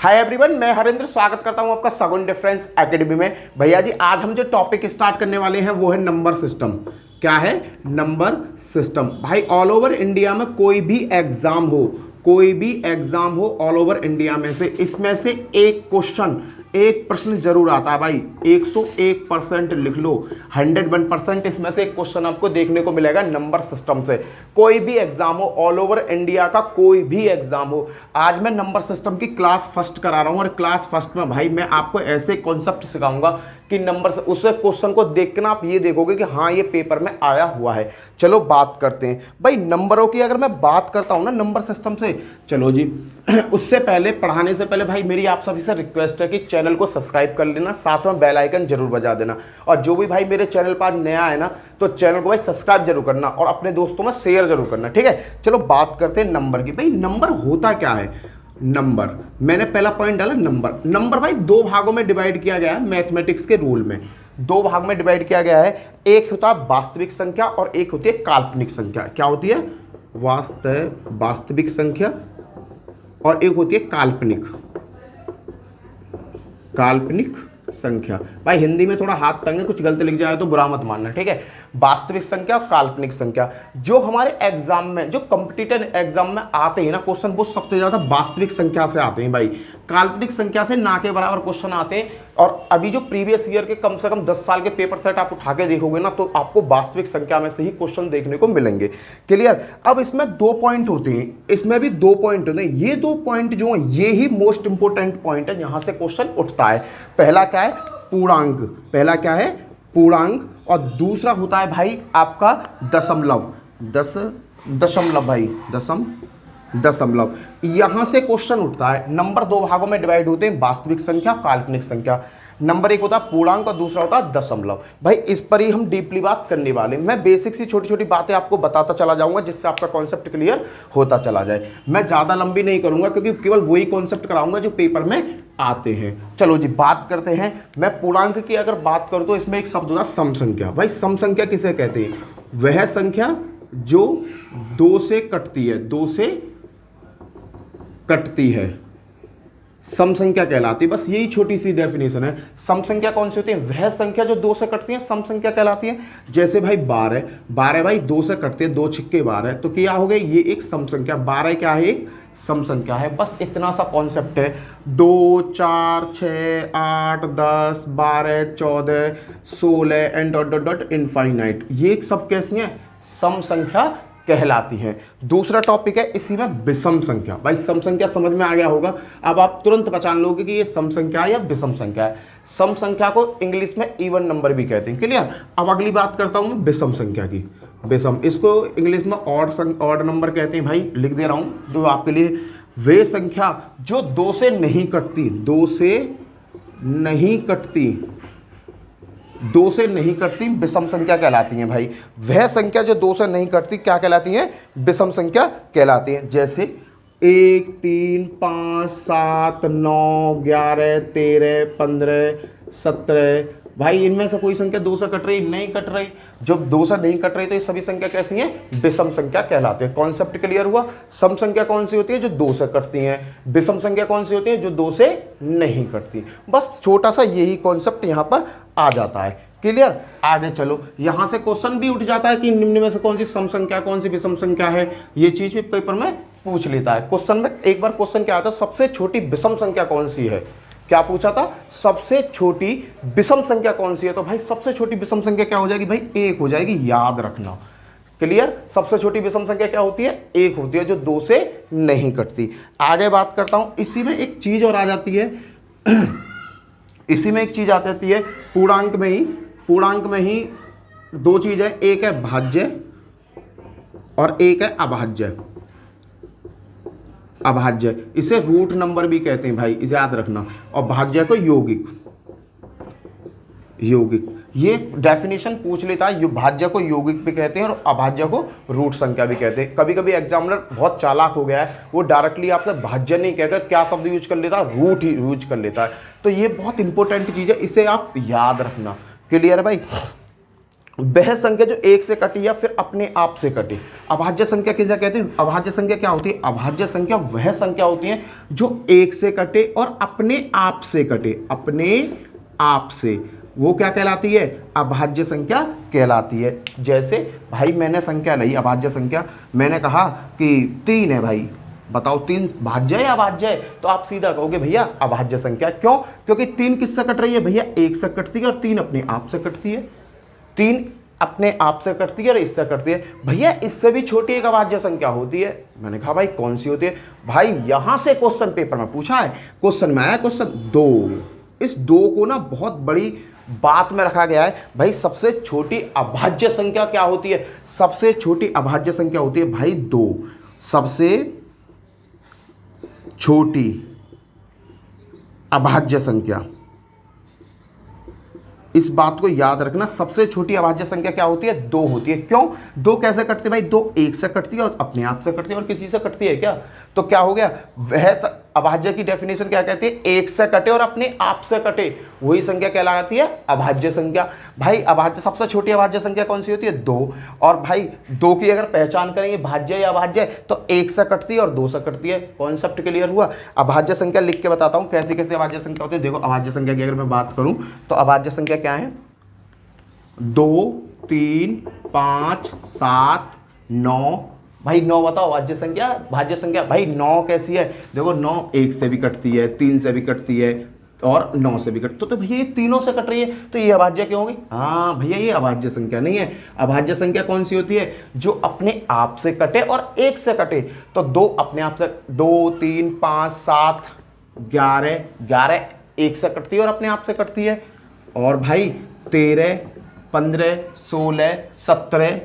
Hi everyone, मैं हरेंद्र स्वागत करता हूं आपका सगुन डिफरेंस एकेडमी में। भैया जी, आज हम जो टॉपिक स्टार्ट करने वाले हैं वो है नंबर सिस्टम। क्या है? Number system. भाई ऑल ओवर इंडिया में कोई भी एग्जाम हो ऑल ओवर इंडिया में से, इसमें से एक प्रश्न जरूर आता है भाई। 101% लिख लो, 101% इसमें से एक क्वेश्चन आपको देखने को मिलेगा नंबर सिस्टम से। कोई भी एग्जाम हो ऑल ओवर इंडिया का, कोई भी एग्जाम हो। आज मैं नंबर सिस्टम की क्लास फर्स्ट करा रहा हूं और क्लास फर्स्ट में भाई मैं आपको ऐसे कॉन्सेप्ट सिखाऊंगा कि नंबर से उस क्वेश्चन को देखकर आप ये देखोगे कि हाँ ये पेपर में आया हुआ है। चलो बात करते हैं भाई नंबरों की। अगर मैं बात करता हूं ना नंबर सिस्टम से, चलो जी उससे पहले, पढ़ाने से पहले भाई मेरी आप सभी से रिक्वेस्ट है कि चैनल को सब्सक्राइब कर लेना, साथ में बेल आइकन जरूर बजा देना। और जो भी भाई मेरे चैनल पर आज नया है ना, तो चैनल को भाई सब्सक्राइब जरूर करना और अपने दोस्तों में शेयर जरूर करना, ठीक है। चलो बात करते हैं नंबर की। भाई नंबर होता क्या है? नंबर, मैंने पहला पॉइंट डाला नंबर भाई दो भागों में डिवाइड किया गया है मैथमेटिक्स के रूल में। दो भाग में डिवाइड किया गया है। एक होता है वास्तविक संख्या और एक होती है काल्पनिक संख्या। क्या होती है? वास्तविक संख्या और एक होती है काल्पनिक संख्या। भाई हिंदी में थोड़ा हाथ तंग है, कुछ गलत लिख जाए तो बुरा मत मानना, ठीक है। वास्तविक संख्या और काल्पनिक संख्या जो हमारे एग्जाम में, जो कॉम्पिटिटिव एग्जाम में आते हैं ना क्वेश्चन, वो सबसे ज्यादा वास्तविक संख्या से आते हैं भाई। काल्पनिक संख्या से ना के बराबर क्वेश्चन आते हैं। और अभी जो प्रीवियस ईयर के कम से कम 10 साल के पेपर सेट आप उठा के देखोगे ना, तो आपको वास्तविक संख्या में से ही क्वेश्चन देखने को मिलेंगे। क्लियर? अब इसमें दो पॉइंट होते हैं, इसमें भी दो पॉइंट होते हैं। ये दो पॉइंट जो है ये ही मोस्ट इंपोर्टेंट पॉइंट है, यहां से क्वेश्चन उठता है। पहला क्या है? पूर्णांक। पहला क्या है? पूर्णांक। और दूसरा होता है भाई आपका दशमलव। दशमलव भाई, दशमलव। यहां से क्वेश्चन उठता है। नंबर दो भागों में डिवाइड होते हैं, वास्तविक संख्या, काल्पनिक संख्या। नंबर एक होता है पूर्णांक और दूसरा होता है दशमलव। भाई इस पर ही हम डीपली बात करने वाले हैं। मैं बेसिक सी छोटी छोटी बातें आपको बताता चला जाऊंगा जिससे आपका कॉन्सेप्ट क्लियर होता चला जाए। मैं ज्यादा लंबी नहीं करूंगा क्योंकि केवल वही कॉन्सेप्ट कराऊंगा जो पेपर में आते हैं। चलो जी बात करते हैं। मैं पूर्णांक की अगर बात करूं तो इसमें एक शब्द होता है सम संख्या। भाई सम संख्या किसे कहते हैं? वह संख्या जो दो से कटती है, दो से कटती है, सम संख्या कहलाती है। बस यही छोटी सी डेफिनेशन है। सम संख्या कौन सी होती है? वह संख्या जो दो से कटती है, सम संख्या कहलाती है। जैसे भाई 12 भाई दो से कटती है, 2 छिक्के 12, तो क्या हो गए? ये एक सम संख्या। 12 क्या है? एक सम संख्या है। बस इतना सा कॉन्सेप्ट है। 2, 4, 6, 8, 10, 12, 14, 16 and dot dot dot infinite, ये सब कैसी हैं? सम संख्या कहलाती है। दूसरा टॉपिक है इसी में विषम संख्या। भाई सम संख्या समझ में आ गया होगा। अब आप तुरंत पहचान लोगे कि ये सम संख्या है या विषम संख्या है। सम संख्या को इंग्लिश में इवन नंबर भी कहते हैं। क्लियर? अब अगली बात करता हूं मैं विषम संख्या की। विषम, इसको इंग्लिश में ऑड नंबर कहते हैं। भाई लिख दे रहा हूं जो आपके लिए। वे संख्या जो दो से नहीं कटती, दो से नहीं कटती विषम संख्या कहलाती हैं भाई। वह संख्या जो दो से नहीं कटती क्या कहलाती हैं? विषम संख्या कहलाती हैं। जैसे 1, 3, 5, 7, 9, 11, 13, 15, 17। भाई इनमें से कोई संख्या दो से कट रही? नहीं कट रही। जब दो से नहीं कट रही तो ये सभी संख्या कैसी हैं? विषम संख्या कहलाते हैं। कॉन्सेप्ट क्लियर हुआ? सम संख्या कौन सी होती है? जो दो से कटती हैं। विषम संख्या कौन सी होती है? जो दो से नहीं कटती। बस छोटा सा यही कॉन्सेप्ट यहां पर आ जाता है। क्लियर? आगे चलो। यहां से क्वेश्चन भी उठ जाता है कि निम्न में से कौन सी सम संख्या, कौन सी विषम संख्या है। ये चीज भी पेपर में पूछ लेता है। क्वेश्चन में एक बार क्वेश्चन क्या आता है? सबसे छोटी विषम संख्या कौन सी है? क्या पूछा था? सबसे छोटी विषम संख्या कौन सी है? तो भाई सबसे छोटी विषम संख्या क्या हो जाएगी? भाई 1 हो जाएगी। याद रखना। क्लियर? सबसे छोटी विषम संख्या क्या होती है? 1 होती है, जो दो से नहीं कटती। आगे बात करता हूं। इसी में एक चीज और आ जाती है इसी में एक चीज आ जाती है पूर्णांक में ही दो चीज है। एक है भाज्य और एक है अभाज्य। इसे रूट नंबर भी कहते हैं भाई, इसे याद रखना। और भाज्य को यौगिक। ये डेफिनेशन पूछ लेता है। भाज्य को यौगिक भी कहते हैं और अभाज्य को रूट संख्या भी कहते हैं। कभी कभी एग्जामिनर बहुत चालाक हो गया है, वो डायरेक्टली आपसे भाज्य नहीं कहकर क्या शब्द यूज कर लेता है? रूट ही यूज कर लेता है। तो ये बहुत इंपॉर्टेंट चीज है, इसे आप याद रखना। क्लियर है भाई? वह संख्या जो एक से कटी या फिर अपने आप से कटी। अभाज्य संख्या किसे कहते हैं? अभाज्य संख्या क्या होती है? अभाज्य संख्या वह संख्या होती है जो एक से कटे और अपने आप से कटे। अपने आप से वो क्या कहलाती है? अभाज्य संख्या कहलाती है। जैसे भाई मैंने संख्या ली अभाज्य संख्या, मैंने कहा कि 3 है भाई, बताओ 3 भाज्य है या अभाज्य है? तो आप सीधा कहोगे भैया अभाज्य संख्या। क्यों? क्योंकि 3 किससे कट रही है भैया? एक से कटती है और 3 अपने आप से कटती है। 3 अपने आप से कटती है और इससे कटती है। भैया इससे भी छोटी एक अभाज्य संख्या होती है। मैंने कहा भाई कौन सी होती है? भाई यहां से क्वेश्चन पेपर में पूछा है, क्वेश्चन में आया क्वेश्चन 2। इस 2 को ना बहुत बड़ी बात में रखा गया है। भाई सबसे छोटी अभाज्य संख्या क्या होती है? सबसे छोटी अभाज्य संख्या होती है भाई 2। सबसे छोटी अभाज्य संख्या, इस बात को याद रखना, सबसे छोटी अभाज्य संख्या क्या होती है? 2 होती है। क्यों? 2 कैसे कटती है भाई? 2 एक से कटती है और अपने आप से कटती है, और किसी से कटती है क्या? तो क्या हो गया? वह अभाज्य की डेफिनेशन क्या कहती है? एक से कटे और अपने आप से कटे, वही संख्या कहलाती है अभाज्य संख्या। भाई अभाज्य सबसे छोटी अभाज्य संख्या कौन सी होती है? 2। और भाई 2 की अगर पहचान करेंगे भाज्य या अभाज्य, तो एक से कटती है और 2 से कटती है। कॉन्सेप्ट क्लियर हुआ? अभाज्य संख्या लिख के बताता हूं कैसे कैसे अभाज्य संख्या होती है। देखो अभाज्य संख्या की अगर मैं बात करूं तो अभाज्य संख्या क्या है? 2, 3, 5, 7, 9। भाई 9 बताओ अभाज्य संख्या, भाज्य संख्या। भाई 9 कैसी है? देखो 9 एक से भी कटती है, 3 से भी कटती है और 9 से भी कटती। तो भैया ये तीनों से कट रही है, तो ये अभाज्य क्यों होगी? हाँ भैया ये अभाज्य संख्या नहीं है। अभाज्य संख्या कौन सी होती है? जो अपने आप से कटे और एक से कटे। तो 2 अपने आप से, 2, 3, 5, 7, 11, 11 एक से कटती है और अपने आप से कटती है। और भाई 13, 15, 16, 17,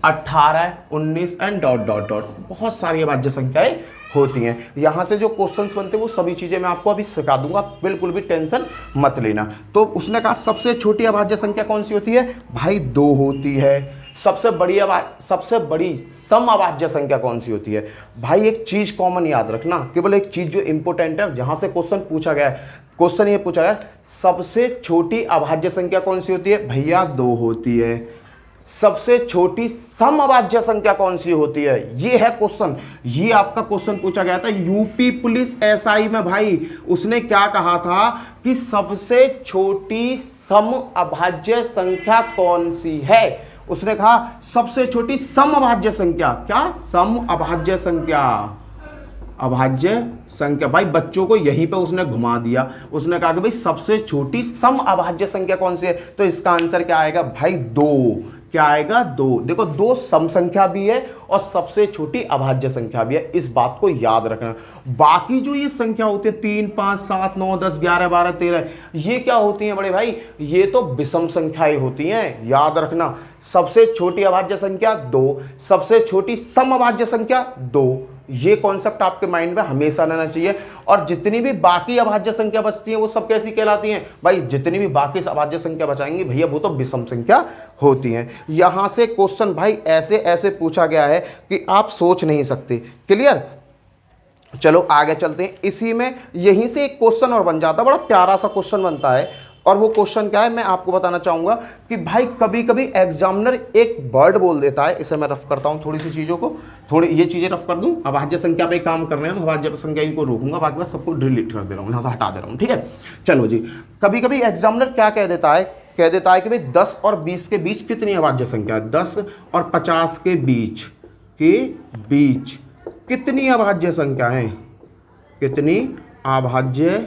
18, 19 एंड डॉट डॉट डॉट, बहुत सारी अभाज्य संख्याएं होती हैं। यहां से जो क्वेश्चंस बनते हैं वो सभी चीजें मैं आपको अभी सिखा दूंगा, बिल्कुल भी टेंशन मत लेना। तो उसने कहा सबसे छोटी अभाज्य संख्या कौन सी होती है? भाई 2 होती है। सबसे बड़ी सम अभाज्य संख्या कौन सी होती है? भाई एक चीज कॉमन याद रखना, केवल एक चीज जो इंपोर्टेंट है, जहां से क्वेश्चन पूछा गया है, क्वेश्चन ये पूछा गया सबसे छोटी अभाज्य संख्या कौन सी होती है? भैया 2 होती है। सबसे छोटी सम अभाज्य संख्या कौन सी होती है? ये है क्वेश्चन। ये आपका क्वेश्चन पूछा गया था यूपी पुलिस एसआई में। भाई उसने क्या कहा था कि सबसे छोटी सम अभाज्य संख्या कौन सी है? उसने कहा सबसे छोटी सम अभाज्य संख्या। क्या? सम अभाज्य संख्या। अभाज्य संख्या। भाई बच्चों को यहीं पे उसने घुमा दिया। उसने कहा कि भाई सबसे छोटी सम अभाज्य संख्या कौन सी है? तो इसका आंसर क्या आएगा भाई? 2। क्या आएगा? 2। देखो 2 सम संख्या भी है और सबसे छोटी अभाज्य संख्या भी है, इस बात को याद रखना। बाकी जो ये संख्या होती है 3, 5, 7, 9, 10, 11, 12, 13, ये क्या होती हैं बड़े भाई? ये तो विषम संख्याएं होती हैं, याद रखना। सबसे छोटी अभाज्य संख्या 2, सबसे छोटी सम अभाज्य संख्या 2। ये कॉन्सेप्ट आपके माइंड में हमेशा रहना चाहिए। और जितनी भी बाकी अभाज्य संख्या बचती है वो सब कैसी कहलाती हैं? भाई जितनी भी बाकी अभाज्य संख्या बचाएंगे भैया वो तो विषम संख्या होती हैं। यहां से क्वेश्चन भाई ऐसे ऐसे पूछा गया है कि आप सोच नहीं सकते। क्लियर? चलो आगे चलते हैं। इसी में यहीं से एक क्वेश्चन और बन जाता है, बड़ा प्यारा सा क्वेश्चन बनता है। और वो क्वेश्चन क्या है मैं आपको बताना चाहूंगा कि भाई कभी कभी एग्जामिनर एक वर्ड बोल देता है। इसे मैं रफ करता हूं, थोड़ी सी चीजों को, थोड़ी ये चीजें रफ कर दूं। अभाज्य संख्या पे काम कर रहे हैं हम, अभाज्य संख्या इनको रोकूंगा, बाकी बस सबको डिलीट कर दे रहा हूं, यहां से हटा दे रहा हूं। ठीक है, चलो जी। कभी कभी एग्जामिनर क्या कह देता है कि भाई 10 और 20 के बीच कितनी अभाज्य संख्या है? 10 और 50 के बीच कितनी अभाज्य संख्या है? कितनी अभाज्य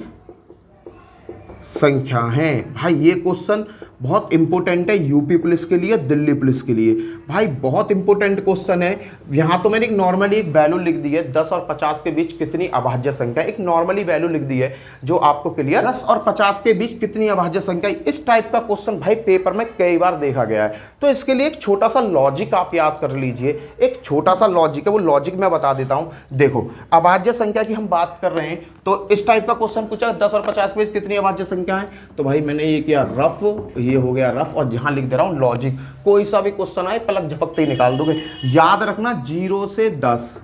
संख्या है? भाई ये क्वेश्चन बहुत इंपॉर्टेंट है यूपी पुलिस के लिए, दिल्ली पुलिस के लिए। भाई बहुत इंपॉर्टेंट क्वेश्चन है। यहां तो मैंने एक नॉर्मली एक वैल्यू लिख दी है, 10 और 50 के बीच कितनी अभाज्य संख्या, एक नॉर्मली वैल्यू लिख दी है जो आपको क्लियर। 10 और 50 के बीच कितनी अभाज्य संख्या, इस टाइप का क्वेश्चन भाई पेपर में कई बार देखा गया है। तो इसके लिए एक छोटा सा लॉजिक आप याद कर लीजिए। एक छोटा सा लॉजिक है, वो लॉजिक मैं बता देता हूं। देखो अभाज्य संख्या की हम बात कर रहे हैं, तो इस टाइप का क्वेश्चन पूछा 10 और 50 के बीच कितनी अभाज्य संख्या है, तो भाई मैंने ये किया रफ, ये हो गया रफ, और यहां लिख दे रहा हूं लॉजिक। कोई सा भी क्वेश्चन आए पलक झपकते ही निकाल दोगे। याद रखना 0 से 10,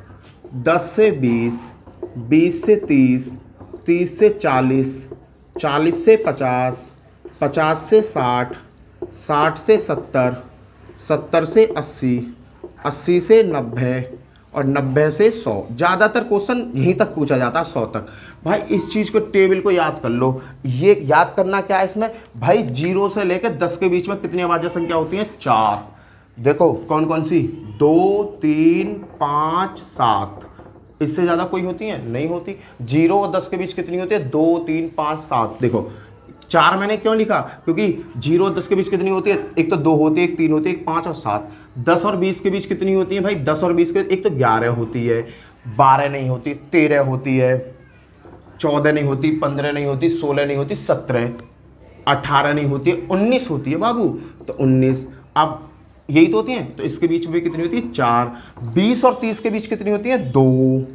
10 से 20, 20 से 30, 30 से 40, 40 से 50, 50 से 60, 60 से 70, 70 से 80, 80 से 90 और 90 से 100। ज़्यादातर क्वेश्चन यहीं तक पूछा जाता है 100 तक। भाई इस चीज़ को टेबल को याद कर लो। ये याद करना क्या है इसमें भाई, 0 से लेकर 10 के बीच में कितनी अभाज्य संख्या होती है? 4। देखो कौन कौन सी, 2, 3, 5, 7। इससे ज़्यादा कोई होती है? नहीं होती। 0 और 10 के बीच कितनी होती है? 2, 3, 5, 7। देखो 4 मैंने क्यों लिखा? क्योंकि 0 और 10 के बीच कितनी होती है? एक तो 2 होती है, एक 3 होती है, एक 5 और 7। 10 और 20 के बीच कितनी होती है भाई? 10 और 20 के एक तो 11 होती है, 12 नहीं होती, 13 होती है, 14 नहीं होती, 15 नहीं होती, 16 नहीं होती, 17, 18 नहीं होती है, 19 होती है बाबू। तो 19, अब यही तो होती है। तो इसके बीच में कितनी होती है? 4। 20 और 30 के बीच कितनी होती है? 2।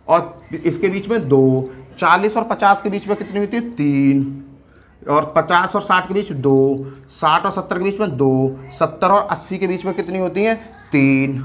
और इसके बीच में 2। 40 और 50 के बीच में कितनी होती है? 3। और 50 और 60 के बीच 2। 60 और 70 के बीच में 2। 70 और 80 के बीच में कितनी होती हैं? 3।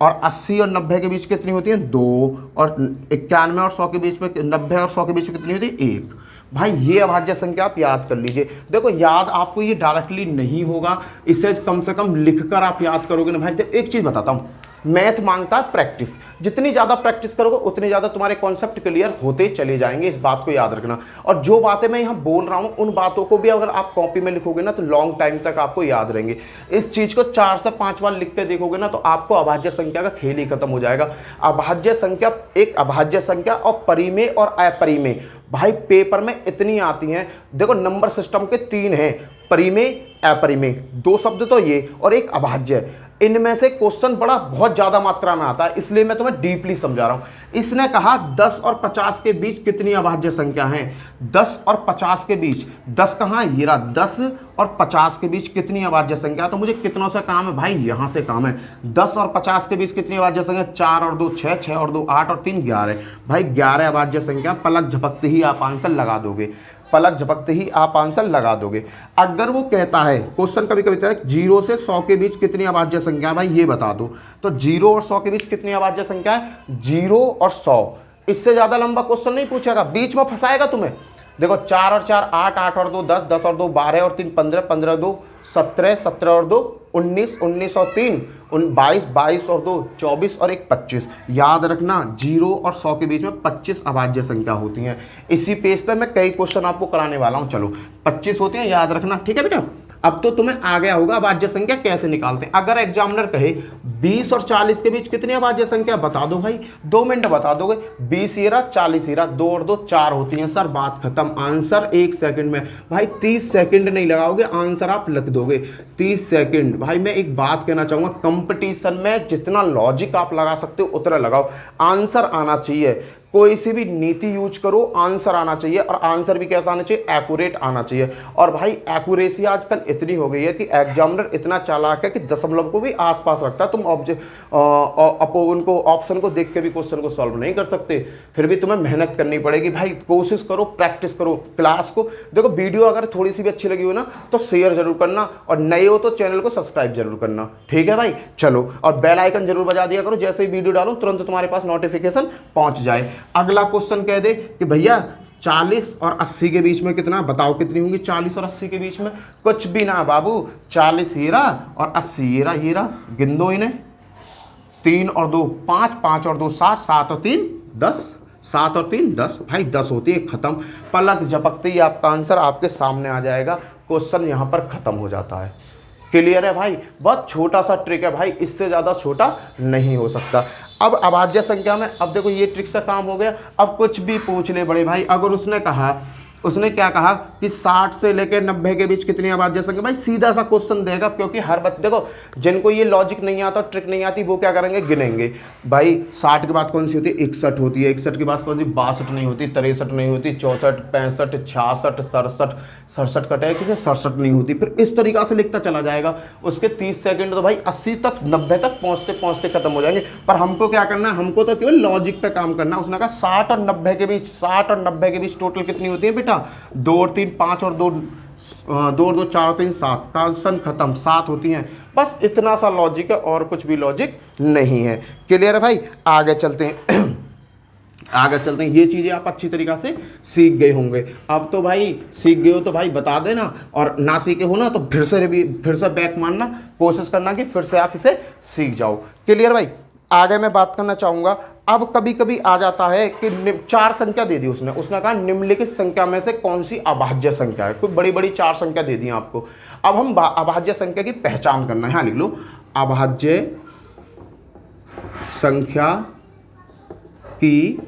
और 80 और 90 के बीच कितनी होती हैं? 2। और 91 और 100 के बीच में, 90 और 100 के बीच में कितनी होती है? 1। भाई ये अभाज्य संख्या आप याद कर लीजिए। देखो याद आपको ये डायरेक्टली नहीं होगा, इससे कम से कम लिखकर आप याद करोगे ना भाई। तो एक चीज़ बताता हूँ, मैथ मांगता है प्रैक्टिस। जितनी ज़्यादा प्रैक्टिस करोगे उतनी ज़्यादा तुम्हारे कॉन्सेप्ट क्लियर होते चले जाएंगे, इस बात को याद रखना। और जो बातें मैं यहाँ बोल रहा हूँ उन बातों को भी अगर आप कॉपी में लिखोगे ना तो लॉन्ग टाइम तक आपको याद रहेंगे। इस चीज़ को 4 से 5 बार लिख के देखोगे ना तो आपको अभाज्य संख्या का खेल ही खत्म हो जाएगा। अभाज्य संख्या, एक अभाज्य संख्या और परिमेय और अपरिमेय भाई पेपर में इतनी आती हैं। देखो नंबर सिस्टम के 3 हैं, परिमेय, अपरिमेय, 2 शब्द तो ये और एक अभाज्य। इनमें से क्वेश्चन बड़ा बहुत ज्यादा मात्रा में आता है, इसलिए मैं तुम्हें डीपली समझा रहा हूं। इसने कहा 10 और 50 के बीच कितनी अभाज्य संख्या है? 10 और 50 के बीच, 10 कहाँ है? ये रहा। 10 और 50 के बीच कितनी अभाज्य संख्या? तो मुझे कितनों से काम है भाई? यहां से काम है। 10 और 50 के बीच कितनी अभाज्य संख्या? 4 और 2 6, 6 और 2 8 और 3 11। भाई 11 अभाज्य संख्या, पलक झपकते ही आप आंसर लगा दोगे। पलक झपकते ही आप आंसर लगा दोगे। अगर वो कहता है, क्वेश्चन कभी कभी कहता है 0 से 100 के बीच कितनी अभाज्य संख्या है भाई ये बता दो, तो 0 और 100 के बीच कितनी अभाज्य संख्या है? 0 और 100। इससे ज्यादा लंबा क्वेश्चन नहीं पूछेगा, बीच में फंसाएगा तुम्हें। देखो 4 और 4 8, 8 और 2 10, 10 और 2 12 और 3 15, 15 और 2 17, 17 और 2 19, 19 और 3 22, 22 और 2 24 और 1 25। याद रखना 0 और 100 के बीच में 25 अभाज्य संख्या होती हैं। इसी पेज पे मैं कई क्वेश्चन आपको कराने वाला हूं। चलो 25 होती हैं, याद रखना, ठीक है बेटा। अब तो तुम्हें आ गया होगा अभाज्य संख्या कैसे निकालते हैं। अगर एग्जामिनर कहे 20 और 40 के बीच कितनी अभाज्य संख्या बता दो भाई, 2 मिनट बता दोगे। 20 हीरा 40 हीरा, 2 और 2 4 होती हैं सर, बात खत्म। आंसर 1 सेकंड में भाई, 30 सेकंड नहीं लगाओगे, आंसर आप लिख दोगे 30 सेकंड। भाई मैं एक बात कहना चाहूंगा, कंपटीशन में जितना लॉजिक आप लगा सकते हो उतना लगाओ, आंसर आना चाहिए। कोई सी भी नीति यूज करो, आंसर आना चाहिए, और आंसर भी कैसा आना चाहिए? एक्यूरेट आना चाहिए। और भाई एक्यूरेसी आजकल इतनी हो गई है कि एग्जामिनर इतना चालाक है कि दशमलव को भी आसपास रखता है। तुम उनको ऑप्शन को देख के भी क्वेश्चन को सॉल्व नहीं कर सकते, फिर भी तुम्हें मेहनत करनी पड़ेगी। भाई कोशिश करो, प्रैक्टिस करो क्लास को। देखो वीडियो अगर थोड़ी सी भी अच्छी लगी हो ना तो शेयर जरूर करना, और नए हो तो चैनल को सब्सक्राइब जरूर करना, ठीक है भाई। चलो, और बेल आइकन जरूर बजा दिया करो, जैसे ही वीडियो डालो तुरंत तुम्हारे पास नोटिफिकेशन पहुंच जाए। अगला क्वेश्चन कह दे कि भैया 40 और 80 के बीच में कितना, बताओ कितनी होंगी 40 और 80 के बीच में? कुछ भी ना बाबू, 40 हीरा और 80 हीरा, हीरा गिन दो इन्हें। 3 और 2 5, 5 और 2 7, 7 और 3 10, 7 और 3 10। भाई 10 होती है, खत्म। पलक झपकते ही आपका आंसर आपके सामने आ जाएगा, क्वेश्चन यहां पर खत्म हो जाता है। क्लियर है भाई? बहुत छोटा सा ट्रिक है भाई, इससे ज़्यादा छोटा नहीं हो सकता। अब अभाज्य संख्या में, अब देखो ये ट्रिक से काम हो गया। अब कुछ भी पूछ ले बड़े भाई, अगर उसने क्या कहा कि 60 से लेकर 90 के बीच कितनी अभाज्य संख्या, भाई सीधा सा क्वेश्चन देगा, क्योंकि हर बात देखो, जिनको ये लॉजिक नहीं आता, ट्रिक नहीं आती, वो क्या करेंगे? गिनेंगे। भाई 60 के बाद कौन सी होती है? 61 होती है। 61 के बाद कौन सी? 62 नहीं होती, 63 नहीं होती, 64, 65, 66, 67, 67 कटे किसे? 67 नहीं होती। फिर इस तरीका से लिखता चला जाएगा। उसके 30 सेकंड तो भाई 80 तक 90 तक पहुंचते पहुंचते खत्म हो जाएंगे। पर हमको क्या करना है? हमको तो केवल लॉजिक पे काम करना है। उसने कहा 60 और 90 के बीच, 60 और 90 के बीच टोटल कितनी होती है बेटा? 2 और 3 5 और 2 2 और 2 4 और 3 7, क्वेश्चन खत्म, 7 होती हैं। बस इतना सा लॉजिक है, और कुछ भी लॉजिक नहीं है। क्लियर है भाई? आगे चलते हैं। आगे चलते हैं। ये चीज़ें आप अच्छी तरीक़ा से सीख गए होंगे। अब तो भाई सीख गए हो तो भाई बता देना, और ना सीखे हो ना तो फिर से बैक मारना, कोशिश करना कि फिर से आप इसे सीख जाओ। क्लियर भाई। आगे मैं बात करना चाहूँगा। अब कभी कभी आ जाता है कि 4 संख्या दे दी उसने कहा निम्नलिखित संख्या में से कौन सी अभाज्य संख्या है। कोई बड़ी बड़ी 4 संख्या दे दी आपको। अब हम अभाज्य संख्या की पहचान करना है। यहाँ लिख लो अभाज्य संख्या की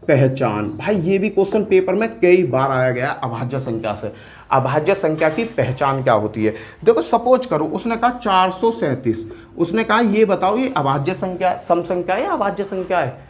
पहचान। भाई ये भी क्वेश्चन पेपर में कई बार आया गया अभाज्य संख्या से। अभाज्य संख्या की पहचान क्या होती है? देखो सपोज करो उसने कहा 437, उसने कहा ये बताओ ये अभाज्य संख्या सम संख्या है या अभाज्य संख्या है?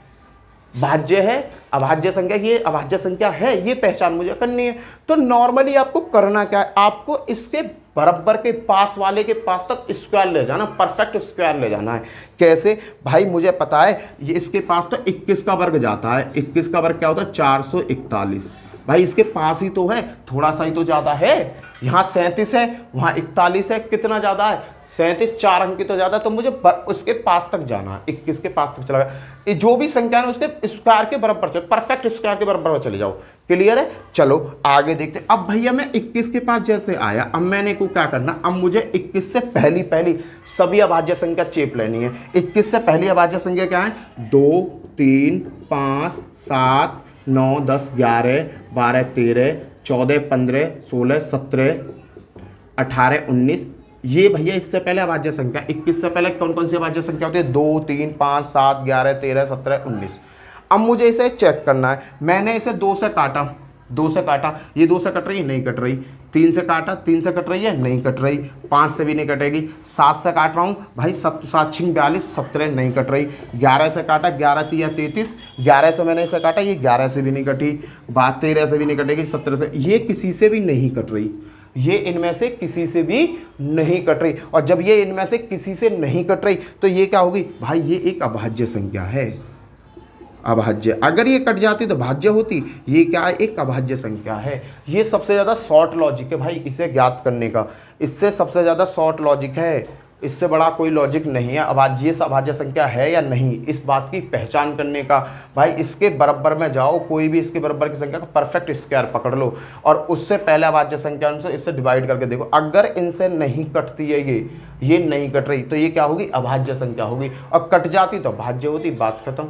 भाज्य है, अभाज्य संख्या, ये अभाज्य संख्या है, ये पहचान मुझे करनी है। तो नॉर्मली आपको करना क्या है, आपको इसके बराबर के पास वाले के पास तक स्क्वायर ले जाना, परफेक्ट स्क्वायर ले जाना है। कैसे भाई? मुझे पता है ये इसके पास तो 21 का वर्ग जाता है। 21 का वर्ग क्या होता है? 441। भाई इसके पास ही तो है, थोड़ा सा ही तो ज़्यादा है। यहाँ 37 है, वहाँ 41 है, कितना ज़्यादा है? 37, 4 अंक की तो ज़्यादा है। तो मुझे उसके पास तक जाना है, 21 के पास तक चला गया। ये जो भी संख्या है उसके स्क्वायर के बराबर चले, परफेक्ट स्क्वायर के बराबर चले जाओ। क्लियर है? चलो आगे देखते। अब भैया मैं 21 के पास जैसे आया, अब मैंने को क्या करना, अब मुझे 21 से पहली सभी अभाज्य संख्या चेप लेनी है। 21 से पहली अभाज्य संख्या क्या है? 2, 3, 5, 7, 9, 10, 11, 12, 13, 14, 15, 16, 17, 18, 19। ये भैया इससे पहले अभाज्य संख्या। 21 से पहले कौन कौन सी अभाज्य संख्या होती है? 2, 3, 5, 7, 11, 13, 17, 19। अब मुझे इसे चेक करना है। मैंने इसे 2 से काटा, 2 से काटा, ये 2 से कट रही है, नहीं कट रही। 3 से काटा, 3 से कट रही है, नहीं कट रही। 5 से भी नहीं कटेगी। 7 से काट रहा हूँ भाई, 7 7 6 42, 17 नहीं कट रही। 11 से काटा, 11 3 33, 11 से मैंने इसे काटा, ये 11 से भी नहीं कटी। 13 से भी नहीं कटेगी, 17 से, ये किसी से भी नहीं कट रही। ये इनमें से किसी से भी नहीं कट रही। और जब ये इनमें से किसी से नहीं कट रही तो ये क्या होगी भाई? ये एक अभाज्य संख्या है। अभाज्य, अगर ये कट जाती तो भाज्य होती। ये क्या है? एक अभाज्य संख्या है। ये सबसे ज़्यादा शॉर्ट लॉजिक है भाई इसे ज्ञात करने का। इससे सबसे ज़्यादा शॉर्ट लॉजिक है, इससे बड़ा कोई लॉजिक नहीं है। अभाज्य अभाज्य संख्या है या नहीं, इस बात की पहचान करने का। भाई इसके बराबर में जाओ, कोई भी इसके बराबर की संख्या का परफेक्ट स्क्वायर पकड़ लो और उससे पहले अभाज्य संख्या से इससे डिवाइड करके देखो। अगर इनसे नहीं कटती है, ये नहीं कट रही, तो ये क्या होगी? अभाज्य संख्या होगी। और कट जाती तो भाज्य होती, बात खत्म।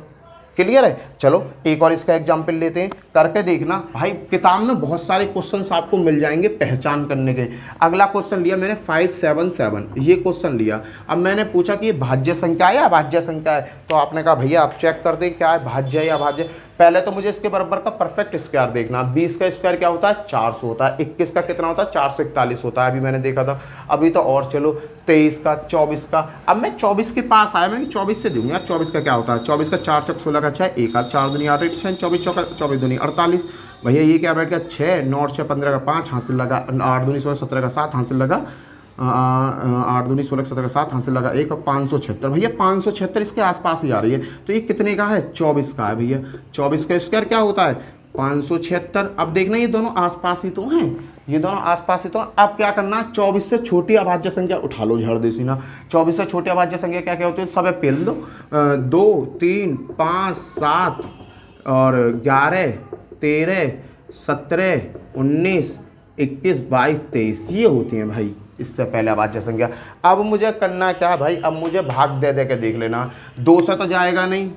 क्लियर है? चलो एक और इसका एग्जाम्पल लेते हैं, करके देखना। भाई किताब में बहुत सारे क्वेश्चंस आपको मिल जाएंगे पहचान करने के। अगला क्वेश्चन लिया मैंने 577, ये क्वेश्चन लिया। अब मैंने पूछा कि ये भाज्य संख्या है या अभाज्य संख्या है? तो आपने कहा भैया आप चेक कर दें क्या है, भाज्य या अभाज्य। पहले तो मुझे इसके बराबर का परफेक्ट स्क्वायर देखना। 20 का स्क्वायर क्या होता है? 400 होता है। 21 का कितना होता है? 441 होता है, अभी मैंने देखा था। अभी तो और चलो 23 का, 24 का। अब मैं 24 के पास आया, मैंने 24 से दूंगा यार। 24 का क्या होता है? 24 का 4 चौक 16 का 6, 1 8 4 दूनी 8 6, 24 चौका 24 दूनी 48। भैया ये क्या बैठ गया? 6 9 6 15 का 5 हासिल लगा, 8 दूनी 16 17 का 7 हासिल लगा, 8 दूनी 16 17 का 7 हासिल लगा 1 और 576। भैया 576 इसके आसपास ही आ रही है। तो ये कितने का है? 24 का है भैया। 24 का स्क्वायर क्या होता है? 576। अब देखना ये दोनों आसपास ही तो हैं, ये दोनों आसपास ही तो। अब क्या करना? 24 से छोटी अभाज्य संख्या उठा लो, झड़ देसी ना। 24 से छोटी अभाज्य संख्या क्या क्या होती है? सब पेल दो। 2 3 5 7 और 11 13 17 19 21 22 23, ये होती हैं भाई इससे पहले अभाज्य संख्या। अब मुझे करना क्या है भाई? अब मुझे भाग दे दे के देख लेना। 2 से तो जाएगा नहीं,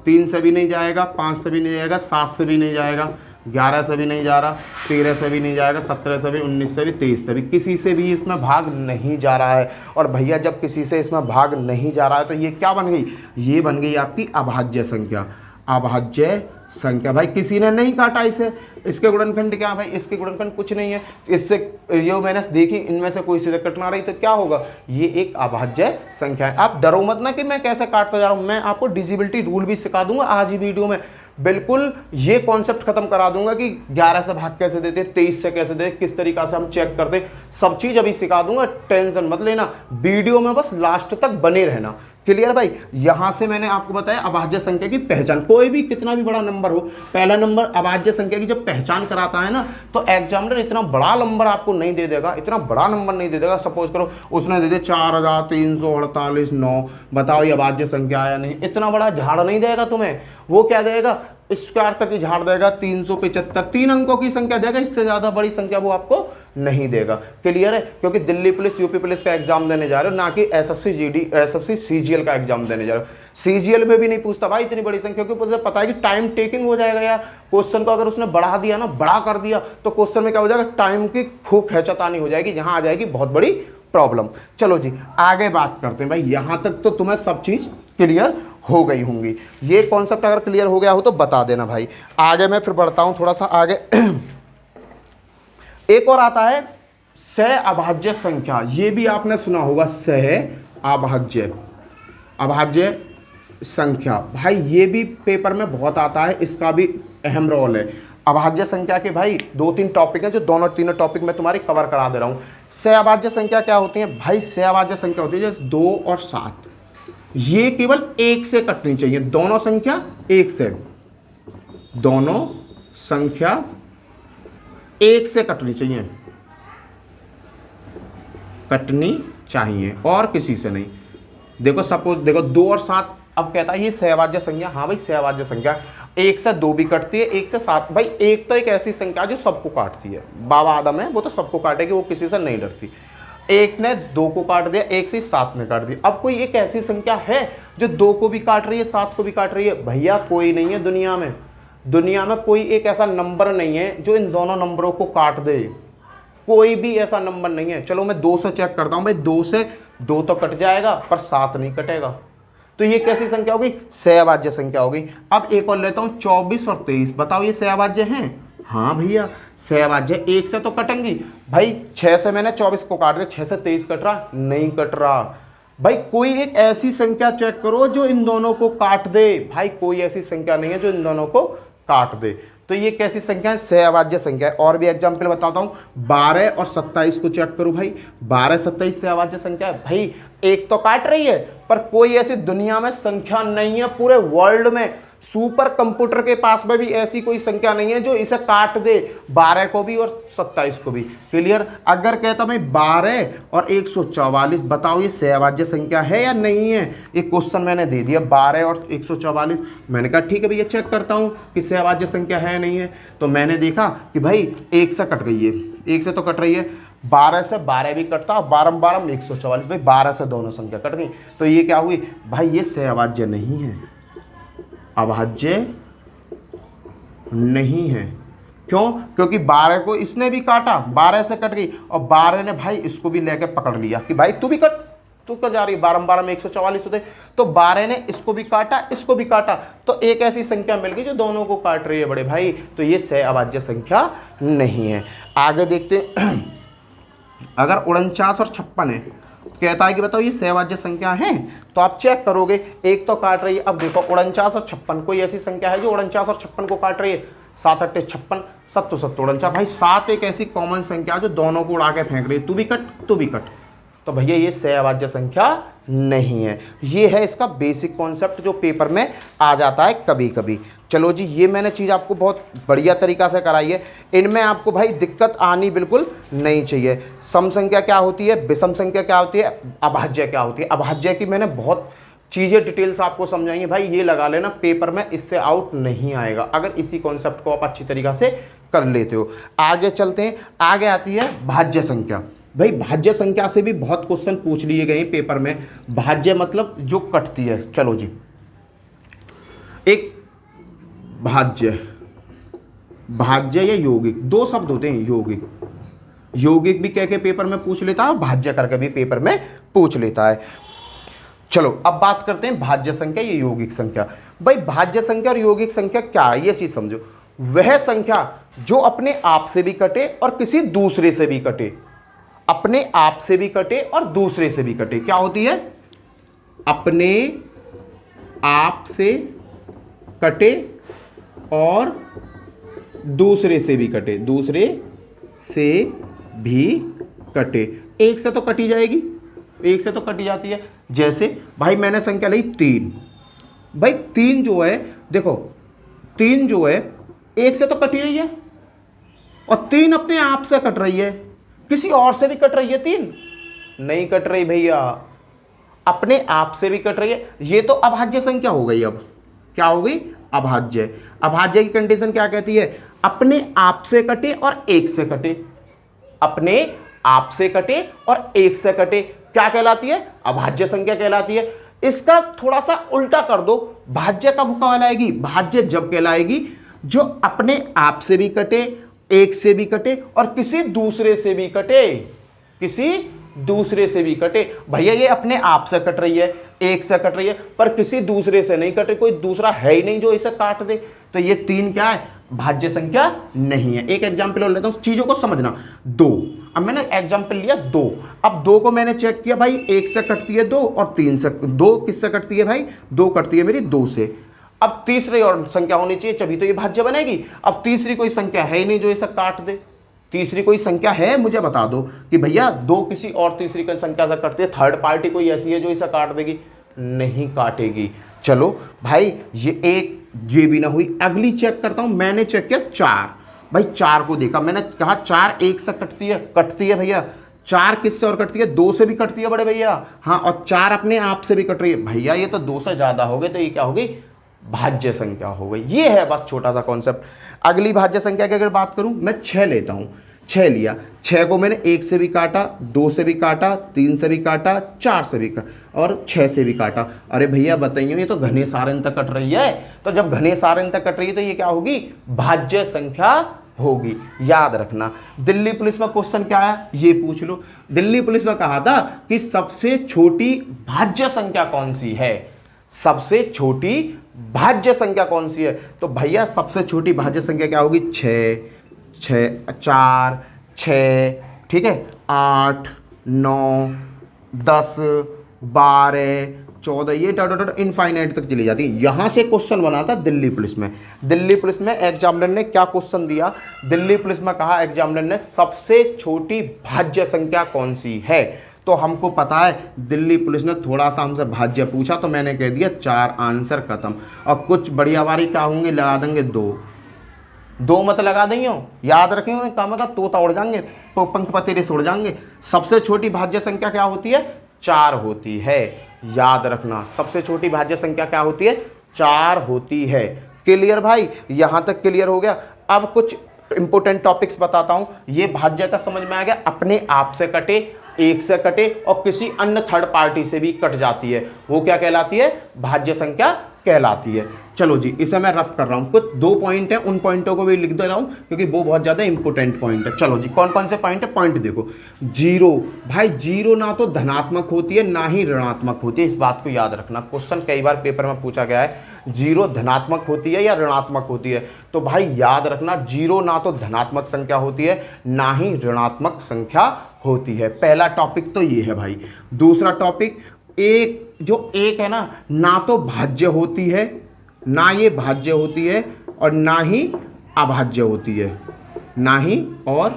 3 से भी नहीं जाएगा, 5 से भी नहीं जाएगा, 7 से भी नहीं जाएगा, 11 से भी नहीं जा रहा, 13 से भी नहीं जाएगा, 17 से भी, 19 से भी, 23 से भी, किसी से भी इसमें भाग नहीं जा रहा है। और भैया जब किसी से इसमें भाग नहीं जा रहा है तो ये क्या बन गई? ये बन गई आपकी अभाज्य संख्या। अभाज्य संख्या भाई किसी ने नहीं काटा इसे। इसके गुणनखंड क्या भाई? इसके गुणनखंड कुछ नहीं है। इससे ये मैंने देखी, इनमें से कोई से कटना रही तो क्या होगा? ये एक अभाज्य संख्या है। आप डरो मत ना कि मैं कैसे काटता जा रहा हूँ। मैं आपको डिविजिबिलिटी रूल भी सिखा दूंगा आज ही वीडियो में। बिल्कुल ये कॉन्सेप्ट खत्म करा दूंगा कि 11 से भाग कैसे देते, 23 से कैसे देते, किस तरीका से हम चेक करते, सब चीज अभी सिखा दूंगा। टेंशन मत लेना, वीडियो में बस लास्ट तक बने रहना। क्लियर भाई? यहां से मैंने आपको बताया अभाज्य संख्या की पहचान। कोई भी कितना भी बड़ा नंबर हो, पहला नंबर अभाज्य संख्या की जब पहचान कराता है ना, तो एग्जामिनर इतना बड़ा नंबर आपको नहीं दे देगा, इतना बड़ा नंबर नहीं दे देगा। सपोज करो उसने दे दिया 4348 9, बताओ ये अभाज्य संख्या है या नहीं। इतना बड़ा झाड़ नहीं देगा तुम्हें। वो क्या देगा? स्क्वायर तक ही झाड़ देगा। 375 3 अंकों की संख्या देगा, इससे ज्यादा बड़ी संख्या वो आपको नहीं देगा। क्लियर है? क्योंकि दिल्ली पुलिस, यूपी पुलिस का एग्जाम देने जा रहे हो, ना कि एसएससी जीडी, एसएससी सीजीएल का एग्जाम देने जा रहे हो। सीजीएल में भी नहीं पूछता भाई इतनी बड़ी संख्या, क्योंकि उसे पता है कि टाइम टेकिंग हो जाएगा यार। क्वेश्चन को अगर उसने बढ़ा दिया ना, बड़ा कर दिया, तो क्वेश्चन में क्या हो जाएगा, टाइम की खूब खेचातानी हो जाएगी, जहां आ जाएगी बहुत बड़ी प्रॉब्लम। चलो जी आगे बात करते हैं भाई। यहां तक तो तुम्हें सब चीज क्लियर हो गई होंगी। ये कॉन्सेप्ट अगर क्लियर हो गया हो तो बता देना भाई। आगे मैं फिर बढ़ता हूं थोड़ा सा आगे। एक और आता है सह अभाज्य संख्या। ये भी आपने सुना होगा, सह अभाज्य, अभाज्य संख्या। भाई ये भी पेपर में बहुत आता है, इसका भी अहम रोल है। अभाज्य संख्या के भाई 2-3 टॉपिक हैं, जो दोनों तीनों टॉपिक मैं तुम्हारी कवर करा दे रहा हूं। सह अभाज्य संख्या क्या होती है भाई? सह अभाज्य संख्या होती है जैसे 2 और 7, ये केवल 1 से कटनी चाहिए। दोनों संख्या 1 से, दोनों संख्या 1 से कटनी चाहिए, कटनी चाहिए और किसी से नहीं। देखो सपोज देखो 2 और 7, अब कहता है ये सहवाज्य संख्या। हाँ भाई सहवाज्य संख्या, 1 से 2 भी कटती है, 1 से 7। भाई 1 तो एक ऐसी संख्या जो सबको काटती है। बाबा आदम है, वो तो सबको काटेगी, वो किसी से नहीं डरती। 1 ने 2 को काट दिया, 1 से 7 ने काट दिया। अब कोई एक ऐसी संख्या है जो 2 को भी काट रही है, 7 को भी काट रही है? भैया कोई नहीं है दुनिया में। दुनिया में कोई एक ऐसा नंबर नहीं है जो इन दोनों नंबरों को काट दे। कोई भी ऐसा नंबर नहीं है। चलो मैं 2 से चेक करता हूं भाई। 2 से 2 तो कट जाएगा, पर 7 नहीं कटेगा। तो ये कैसी संख्या होगी? सहवाज्य संख्या होगी। अब एक और लेता हूं, 24 और 23। बताओ ये सहवाज्य हैं? हाँ भैया सहवाज्य। 1 से तो कटेंगी भाई। 6 से मैंने 24 को काट दिया, 6 से 23 कट रहा? नहीं कट रहा। भाई कोई एक ऐसी संख्या चेक करो जो इन दोनों को काट दे। भाई कोई ऐसी संख्या नहीं है जो इन दोनों को काट दे। तो ये कैसी संख्या है? सहवाज्य संख्या है। और भी एग्जाम्पल बताता हूं, 12 और 27 को चेक करो भाई। 12, 27 सहवाज्य संख्या है। भाई 1 तो काट रही है, पर कोई ऐसी दुनिया में संख्या नहीं है पूरे वर्ल्ड में, सुपर कंप्यूटर के पास में भी ऐसी कोई संख्या नहीं है जो इसे काट दे, 12 को भी और 27 को भी। क्लियर? अगर कहता मैं 12 और 144, बताओ ये सहवाज्य संख्या है या नहीं है? एक क्वेश्चन मैंने दे दिया 12 और 144। मैंने कहा ठीक है भैया चेक करता हूं कि सहवाज्य संख्या है या नहीं है। तो मैंने देखा कि भाई 1 से कट गई है, 1 से तो कट रही है, 12 से 12 भी कटता और 12 12 में 144। भाई 12 से दोनों संख्या कट गई। तो ये क्या हुई भाई? ये सहवाज्य नहीं है, अभाज्य नहीं है। क्यों? क्योंकि 12 को इसने भी काटा, 12 से कट गई, और 12 ने भाई इसको भी लेके पकड़ लिया कि भाई तू भी कट, तू क्या जा रही है, 12 12 में 144 होते। तो 12 ने इसको भी काटा, इसको भी काटा, तो एक ऐसी संख्या मिल गई जो दोनों को काट रही है बड़े भाई। तो ये सहअभाज्य संख्या नहीं है। आगे देखते अगर 49 और 56 है, कहता है कि बताओ ये सहवाज्य संख्या है? तो आप चेक करोगे, 1 तो काट रही है। अब देखो 49 और 56, कोई ऐसी संख्या है जो 49 और 56 को काट रही है? 7 8 56, 7 7 49। भाई 7 एक ऐसी कॉमन संख्या जो दोनों को उड़ा के फेंक रही है, तू भी कट तू भी कट। तो भैया ये सहवाज्य संख्या नहीं है। ये है इसका बेसिक कॉन्सेप्ट जो पेपर में आ जाता है कभी कभी। चलो जी, ये मैंने चीज़ आपको बहुत बढ़िया तरीका से कराई है। इनमें आपको भाई दिक्कत आनी बिल्कुल नहीं चाहिए। सम संख्या क्या होती है, विषम संख्या क्या होती है, अभाज्य क्या होती है। अभाज्य की मैंने बहुत चीज़ें डिटेल्स आपको समझाई हैं। भाई ये लगा लेना, पेपर में इससे आउट नहीं आएगा अगर इसी कॉन्सेप्ट को आप अच्छी तरीक़ा से कर लेते हो। आगे चलते हैं। आगे आती है भाज्य संख्या। भाई भाज्य संख्या से भी बहुत क्वेश्चन पूछ लिए गए पेपर में। भाज्य मतलब जो कटती है। चलो जी, एक भाज्य, भाज्य या यौगिक, 2 शब्द होते हैं। यौगिक, यौगिक भी कह के पेपर में पूछ लेता है और भाज्य करके भी पेपर में पूछ लेता है। चलो अब बात करते हैं भाज्य संख्या या यौगिक संख्या। भाई भाज्य संख्या और यौगिक संख्या क्या है ये चीज समझो। वह संख्या जो अपने आप से भी कटे और किसी दूसरे से भी कटे, अपने आप से भी कटे और दूसरे से भी कटे। क्या होती है? अपने आप से कटे और दूसरे से भी कटे, दूसरे से भी कटे। एक से तो कटी जाएगी, एक से तो कटी जाती है। जैसे भाई मैंने संख्या ली 3। भाई 3 जो है, देखो 3 जो है 1 से तो कटी रही है, और 3 अपने आप से कट रही है। किसी और से भी कट रही है 3? नहीं कट रही भैया, अपने आप से भी कट रही है। ये तो अभाज्य संख्या हो गई। अब क्या हो गई? अभाज्य। अभाज्य की कंडीशन क्या कहती है? अपने आप से कटे और एक से कटे। अपने आप से कटे और एक से कटे क्या कहलाती है? अभाज्य संख्या कहलाती है। इसका थोड़ा सा उल्टा कर दो, भाज्य कब कहलाएगी? भाज्य जब कहलाएगी जो अपने आप से भी कटे, एक से भी कटे और किसी दूसरे से भी कटे। किसी दूसरे से भी कटे। भैया ये अपने आप से कट रही है, एक से कट रही है, पर किसी दूसरे से नहीं कटे, कोई दूसरा है ही नहीं जो इसे काट दे, तो ये 3 क्या है? भाज्य संख्या नहीं है। एक एग्जाम्पल और लेता हूं, चीजों को समझना। 2, अब मैंने एग्जाम्पल लिया 2, अब 2 को मैंने चेक किया भाई, 1 से कटती है 2 और 3 से। 2 किससे कटती है भाई? 2 कटती है मेरी 2 से। अब तीसरी और संख्या होनी चाहिए तभी तो ये भाज्य बनेगी। अब तीसरी कोई संख्या है ही नहीं जो इसे काट दे। तीसरी कोई संख्या है? मुझे बता दो कि भैया 2 किसी और तीसरी कोई संख्या से कटती है, थर्ड पार्टी कोई ऐसी है जो इसे काट देगी? नहीं काटेगी। चलो भाई ये एक ये भी ना हुई। अगली चेक करता हूं, मैंने चेक किया 4। भाई 4 को देखा, मैंने कहा 4 1 से कटती है भैया। 4 किससे और कटती है? 2 से भी कटती है बड़े भैया। हाँ, और 4 अपने आप से भी कट रही है भैया। ये तो 2 से ज्यादा हो गए, तो ये क्या हो गई? भाज्य संख्या हो गई। ये है बस छोटा सा कॉन्सेप्ट। अगली भाज्य संख्या की अगर बात करूं, मैं 6 लेता हूं। 6 लिया, 6 को मैंने 1 से भी काटा, 2 से भी काटा, 3 से भी काटा, 4 से भी काटा और 6 से भी काटा। अरे भैया बताइए, ये तो घने सारण तक कट रही है। तो जब घने सारण तक कट रही है तो ये क्या होगी? भाज्य संख्या होगी। याद रखना। दिल्ली पुलिस में क्वेश्चन क्या है ये पूछ लो। दिल्ली पुलिस में कहा था कि सबसे छोटी भाज्य संख्या कौन सी है? सबसे छोटी भाज्य संख्या कौन सी है? तो भैया सबसे छोटी भाज्य संख्या क्या होगी? 4, 6, ठीक है, 8, 9, 10, 12, 14, ये इनफाइनाइट तक चली जाती है। यहां से क्वेश्चन बना था दिल्ली पुलिस में। दिल्ली पुलिस में एग्जामिनर ने क्या क्वेश्चन दिया? दिल्ली पुलिस में कहा एग्जामिनर ने सबसे छोटी भाज्य संख्या कौन सी है? तो हमको पता है दिल्ली पुलिस ने थोड़ा सा हमसे भाज्य पूछा तो मैंने कह दिया 4, आंसर खत्म। और कुछ बढ़िया बारी क्या होंगे? लगा देंगे 2 मत लगा देंगे, याद रखेंगे। उन्हें कहा तोता उड़ जाएंगे, पंख पतेरे उड़ जाएंगे। सबसे छोटी भाज्य संख्या क्या होती है? 4 होती है। याद रखना, सबसे छोटी भाज्य संख्या क्या होती है? 4 होती है। क्लियर भाई? यहां तक क्लियर हो गया। अब कुछ इंपोर्टेंट टॉपिक्स बताता हूं। ये भाज्य का समझ में आ गया। अपने आप से कटे, एक से कटे और किसी अन्य थर्ड पार्टी से भी कट जाती है, वो क्या कहलाती है? भाज्य संख्या कहलाती है। चलो जी, इसे मैं रफ कर रहा हूँ। कुछ 2 पॉइंट है, उन पॉइंटों को भी लिख दे रहा हूँ क्योंकि वो बहुत ज़्यादा इंपॉर्टेंट पॉइंट है। चलो जी, कौन कौन से पॉइंट है? पॉइंट देखो। 0 भाई, 0 ना तो धनात्मक होती है ना ही ऋणात्मक होती है। इस बात को याद रखना। क्वेश्चन कई बार पेपर में पूछा गया है, 0 धनात्मक होती है या ऋणात्मक होती है? तो भाई याद रखना, 0 ना तो धनात्मक संख्या होती है ना ही ऋणात्मक संख्या होती है। पहला टॉपिक तो ये है भाई। दूसरा टॉपिक, एक जो एक है ना तो भाज्य होती है, ना ये भाज्य होती है और ना ही अभाज्य होती है। ना ही और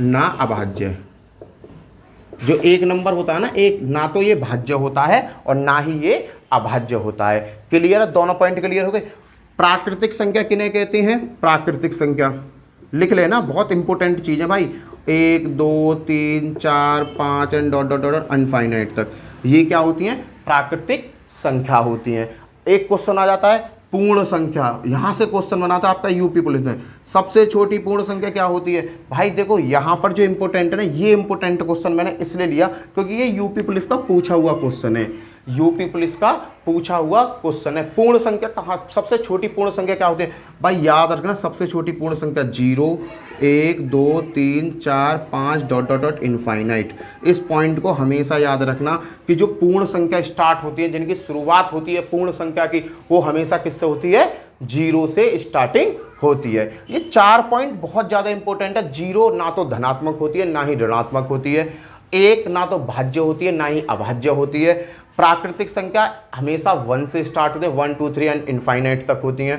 ना अभाज्य। जो एक नंबर होता है ना, एक, ना तो ये भाज्य होता है और ना ही ये अभाज्य होता है। क्लियर है? दोनों पॉइंट क्लियर हो गए। प्राकृतिक संख्या किन्हें कहते हैं? प्राकृतिक संख्या लिख लेना, बहुत इंपॉर्टेंट चीज है भाई। 1, 2, 3, 4, 5 एंड डॉट डॉट डॉट अनफाइनाइट तक, ये क्या होती हैं? प्राकृतिक संख्या होती हैं। एक क्वेश्चन आ जाता है पूर्ण संख्या। यहां से क्वेश्चन बना था आपका यूपी पुलिस में, सबसे छोटी पूर्ण संख्या क्या होती है? भाई देखो यहां पर जो इंपॉर्टेंट है ना, ये इंपॉर्टेंट क्वेश्चन मैंने इसलिए लिया क्योंकि ये यूपी पुलिस का पूछा हुआ क्वेश्चन है। यूपी पुलिस का पूछा हुआ क्वेश्चन है। पूर्ण संख्या कहाँ, सबसे छोटी पूर्ण संख्या क्या होती है? भाई याद रखना, सबसे छोटी पूर्ण संख्या 0, 1, 2, 3, 4, 5 डॉट डॉट डॉट इनफाइनाइट। इस पॉइंट को हमेशा याद रखना कि जो पूर्ण संख्या स्टार्ट होती है, जिनकी शुरुआत होती है पूर्ण संख्या की, वो हमेशा किससे होती है? 0 से स्टार्टिंग होती है। ये 4 पॉइंट बहुत ज़्यादा इंपॉर्टेंट है। 0 ना तो धनात्मक होती है ना ही ऋणात्मक होती है। 1 ना तो भाज्य होती है ना ही अभाज्य होती है। प्राकृतिक संख्या हमेशा 1 से स्टार्ट होती है, 1, 2, 3 एंड इनफाइनाइट तक होती हैं।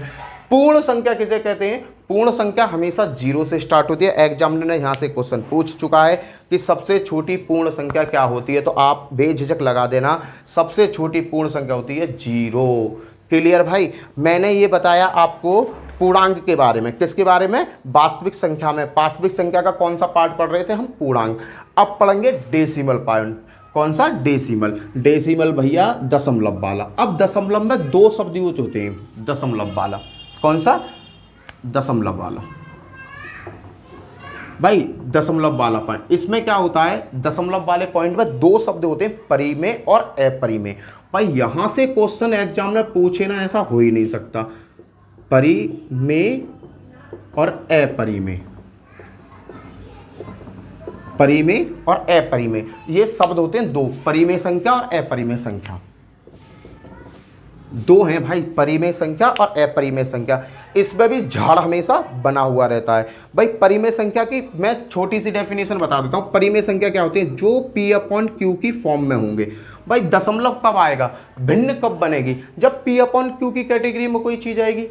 पूर्ण संख्या किसे कहते हैं? पूर्ण संख्या हमेशा 0 से स्टार्ट होती है। एग्जामिनर ने यहाँ से क्वेश्चन पूछ चुका है कि सबसे छोटी पूर्ण संख्या क्या होती है, तो आप बेझिझक लगा देना, सबसे छोटी पूर्ण संख्या होती है 0। क्लियर भाई? मैंने ये बताया आपको पूर्णांक के बारे में। किसके बारे में? वास्तविक संख्या में। वास्तविक संख्या का कौन सा पार्ट पढ़ रहे थे हम? पूर्णांक। अब पढ़ेंगे डेसिमल पॉइंट। कौन सा? डेसिमल। डेसिमल भैया दशमलव वाला। अब दशमलव में दो शब्द यूज होते हैं, दशमलव वाला। कौन सा? दशमलव वाला भाई, दशमलव वाला पॉइंट। इसमें क्या होता है, दशमलव वाले पॉइंट में दो शब्द होते हैं, परिमेय और अपरिमेय। भाई यहां से क्वेश्चन एग्जामिनर पूछे ना, ऐसा हो ही नहीं सकता। परिमेय और अपरिमेय, परिमेय और अपरिमेय, ये शब्द होते हैं दो, परिमेय संख्या और अपरिमेय संख्या। दो हैं भाई, परिमेय संख्या और अपरिमेय संख्या। इसमें भी झाड़ हमेशा बना हुआ रहता है। भाई परिमेय संख्या की मैं छोटी सी डेफिनेशन बता देता हूं। परिमेय संख्या क्या होती है? जो P/Q की फॉर्म में होंगे। भाई दशमलव कब आएगा, भिन्न कब बनेगी? जब P/Q की कैटेगरी में कोई चीज आएगी।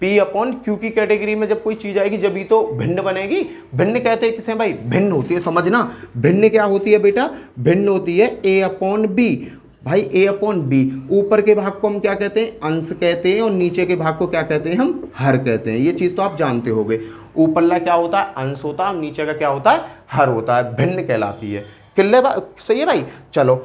P/Q की कैटेगरी में जब कोई चीज आएगी जब ही तो भिन्न बनेगी। भिन्न कहते हैं किसे भाई? भिन्न होती है, समझना। भिन्न क्या होती है बेटा? भिन्न होती है A/B। भाई A/B, ऊपर के भाग को हम क्या कहते हैं? अंश कहते हैं, और नीचे के भाग को क्या कहते हैं? हम हर कहते हैं। ये चीज तो आप जानते होंगे। ऊपरला क्या होता है? अंश होता है, नीचे का क्या होता है? हर होता है। भिन्न कहलाती है। सही है भाई। चलो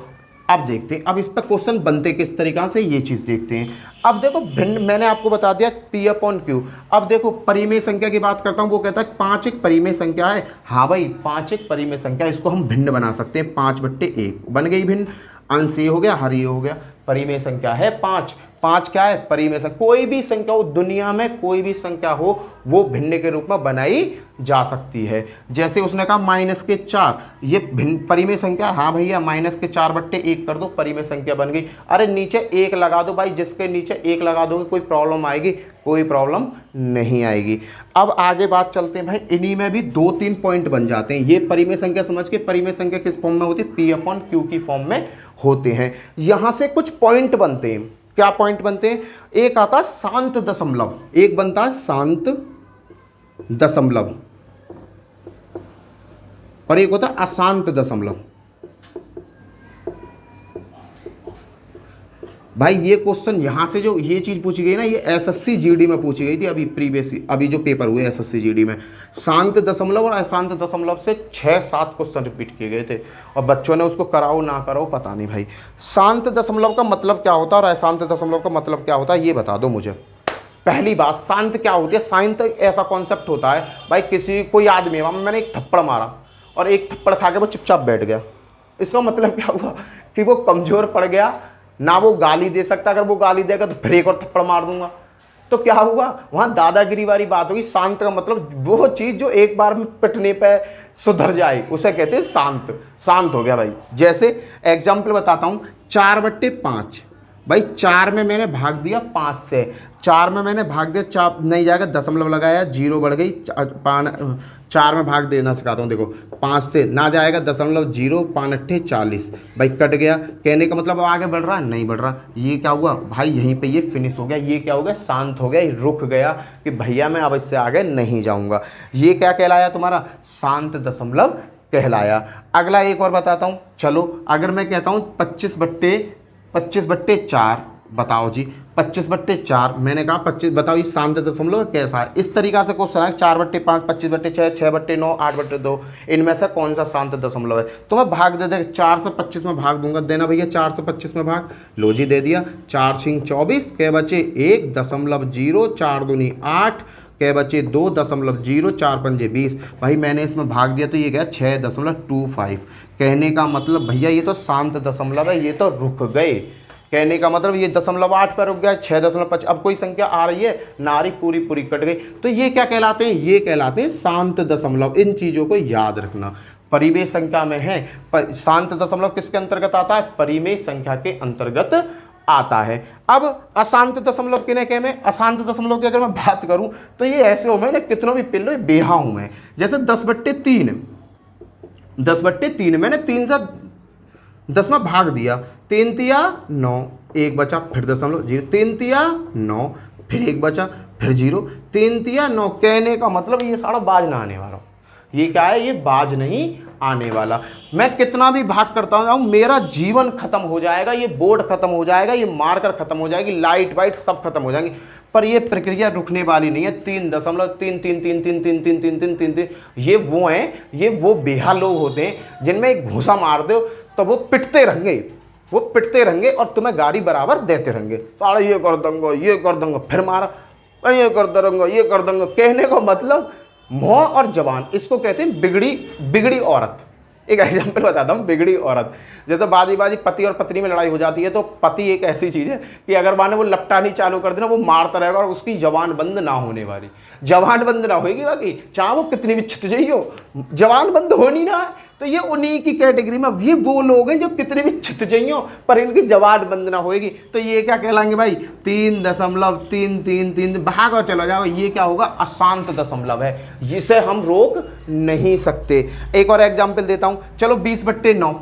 अब देखते हैं, अब इस पर क्वेश्चन बनते किस तरीका से, ये चीज देखते हैं। अब देखो भिन्न मैंने आपको बता दिया P/Q। अब देखो परिमेय संख्या की बात करता हूं। वो कहता है 5 एक परिमेय संख्या है। हाँ भाई 5 एक परिमेय संख्या, इसको हम भिन्न बना सकते हैं। 5/1 बन गई भिन्न। अंश ये हो गया, हर ये हो गया। परिमेय संख्या है 5। 5 क्या है? परिमेय संख्या। कोई भी संख्या हो दुनिया में, कोई भी संख्या हो, वो भिन्न के रूप में बनाई जा सकती है। जैसे उसने कहा -4, ये भिन्न परिमेय संख्या। हाँ भैया -4/1 कर दो, परिमेय संख्या बन गई। अरे नीचे 1 लगा दो भाई, जिसके नीचे 1 लगा दोगे कोई प्रॉब्लम आएगी? कोई प्रॉब्लम नहीं आएगी। अब आगे बात चलते हैं भाई, इन्हीं में भी 2-3 पॉइंट बन जाते हैं। ये परिमेय संख्या समझ के, परिमेय संख्या किस फॉर्म में होती है? P/Q की फॉर्म में होते हैं। यहां से कुछ पॉइंट बनते हैं। क्या पॉइंट बनते हैं? एक आता है शांत दशमलव, एक बनता है शांत दशमलव, और एक होता है अशांत दशमलव। भाई ये क्वेश्चन यहां से जो ये चीज पूछी गई ना, ये SSC GD में पूछी गई थी अभी जो पेपर हुए SSC GD में। शांत दशमलव और अशांत दशमलव से 6-7 क्वेश्चन रिपीट किए गए थे, और बच्चों ने उसको कराओ ना कराओ पता नहीं। भाई शांत दशमलव का मतलब क्या होता है और अशांत दशमलव का मतलब क्या होता है, ये बता दो मुझे। पहली बात, शांत क्या होती है? शांत ऐसा कॉन्सेप्ट होता है भाई, कोई आदमी है, मैंने एक थप्पड़ मारा और एक थप्पड़ खा के वो चुपचाप बैठ गया। इसका मतलब क्या हुआ कि वो कमजोर पड़ गया, ना वो गाली दे सकता। अगर वो गाली देगा तो फिर एक और थप्पड़ मार दूंगा, तो क्या हुआ? वहां दादागिरी वाली बात होगी। शांत का मतलब वो चीज जो एक बार में पिटने पे सुधर जाए, उसे कहते हैं शांत। शांत हो गया भाई। जैसे एग्जाम्पल बताता हूं, 4/5। भाई 4 में मैंने भाग दिया 5 से, 4 में मैंने भाग दिया, 4 नहीं जाएगा, दशमलव लगाया, 0 बढ़ गई। 4 में भाग देना सिखाता हूँ, देखो 5 से ना जाएगा, दशमलव 0, 5×8 40। भाई कट गया। कहने का मतलब आगे बढ़ रहा है? नहीं बढ़ रहा। ये क्या हुआ भाई? यहीं पे ये फिनिश हो गया। ये क्या हो गया? शांत हो गया, रुक गया कि भैया मैं अब इससे आगे नहीं जाऊँगा। ये क्या कहलाया तुम्हारा? शांत दशमलव कहलाया। अगला एक और बताता हूँ। चलो अगर मैं कहता हूँ 25/4, बताओ जी 25/4। मैंने कहा 25, बताओ ये शांत दशमलव कैसा है? इस तरीका से क्वेश्चन है। 4/5, 25/6, 6/9, 8/2, इनमें से कौन सा शांत दशमलव है? तो मैं भाग दे दे, 4 से 25 में भाग दूंगा। देना भैया 4 से 25 में भाग। लो जी दे दिया। 4×6 24, के बचे 1, दशमलव 0, 4×2 8, के बचे 2, दशमलव 0, 4×5 20। भाई मैंने इसमें भाग दिया तो ये गया 6.25। कहने का मतलब भैया ये तो शांत दशमलव है, ये तो रुक गए। कहने का मतलब ये 0.8 पर रुक गया, 6.5। अब कोई संख्या आ रही है ना, आ रही, पूरी पूरी कट गई। तो ये क्या कहलाते हैं? ये कहलाते हैं शांत दशमलव। इन चीजों को याद रखना। परिमेय संख्या में है, शांत दशमलव किसके अंतर्गत आता है? परिमेय संख्या के अंतर्गत आता है। अब अशांत दशमलव किन्हें कहे? में अशांत दशमलव की अगर मैं बात करूं तो ये ऐसे हो, मैं कितनों भी पिल्लो बेहा हूं मैं। जैसे 10/3, 10/3 मैंने 3 से 10 में भाग दिया, 3 तिया 9, 1 बचा, फिर दशमलव 0, 3 तिया 9, फिर 1 बचा, फिर 0, 3 तिया 9। कहने का मतलब ये सारा बाज ना आने वाला। ये क्या है? ये बाज नहीं आने वाला। मैं कितना भी भाग करता हूँ मेरा जीवन खत्म हो जाएगा, ये बोर्ड खत्म हो जाएगा, ये मार्कर खत्म हो जाएगी, लाइट वाइट सब खत्म हो जाएंगी, पर ये प्रक्रिया रुकने वाली नहीं है। 3.333333333, ये वो हैं, ये वो बेहा लोग होते हैं जिनमें एक घूसा मार दो तो वो पिटते रहेंगे और तुम्हें गारी बराबर देते रहेंगे। साढ़े ये कर दूंगा, फिर मारा, ये कर दूंगा। कहने का मतलब मुँह और जवान, इसको कहते हैं बिगड़ी औरत। एक एग्जाम्पल बताता हूँ, बिगड़ी औरत, जैसे बाजी पति और पत्नी में लड़ाई हो जाती है, तो पति एक ऐसी चीज़ है कि अगर माने वो लपटानी चालू कर देना, वो मारता रहेगा और उसकी जवान बंद ना होने वाली, जवान बंद ना होगी, बाकी चाहे वो कितनी भी छित जाइए हो, जवान बंद होनी ना है। तो ये उन्हीं की कैटेगरी में ये वो लोग हैं जो कितने भी छित जाइए पर इनकी जवान बंद ना होगी। तो ये क्या कहलाएंगे भाई, 3.333 भागो चलो जाओ, ये क्या होगा, अशांत दशमलव है, जिसे हम रोक नहीं सकते। एक और एग्जाम्पल देता हूं, चलो 20/9,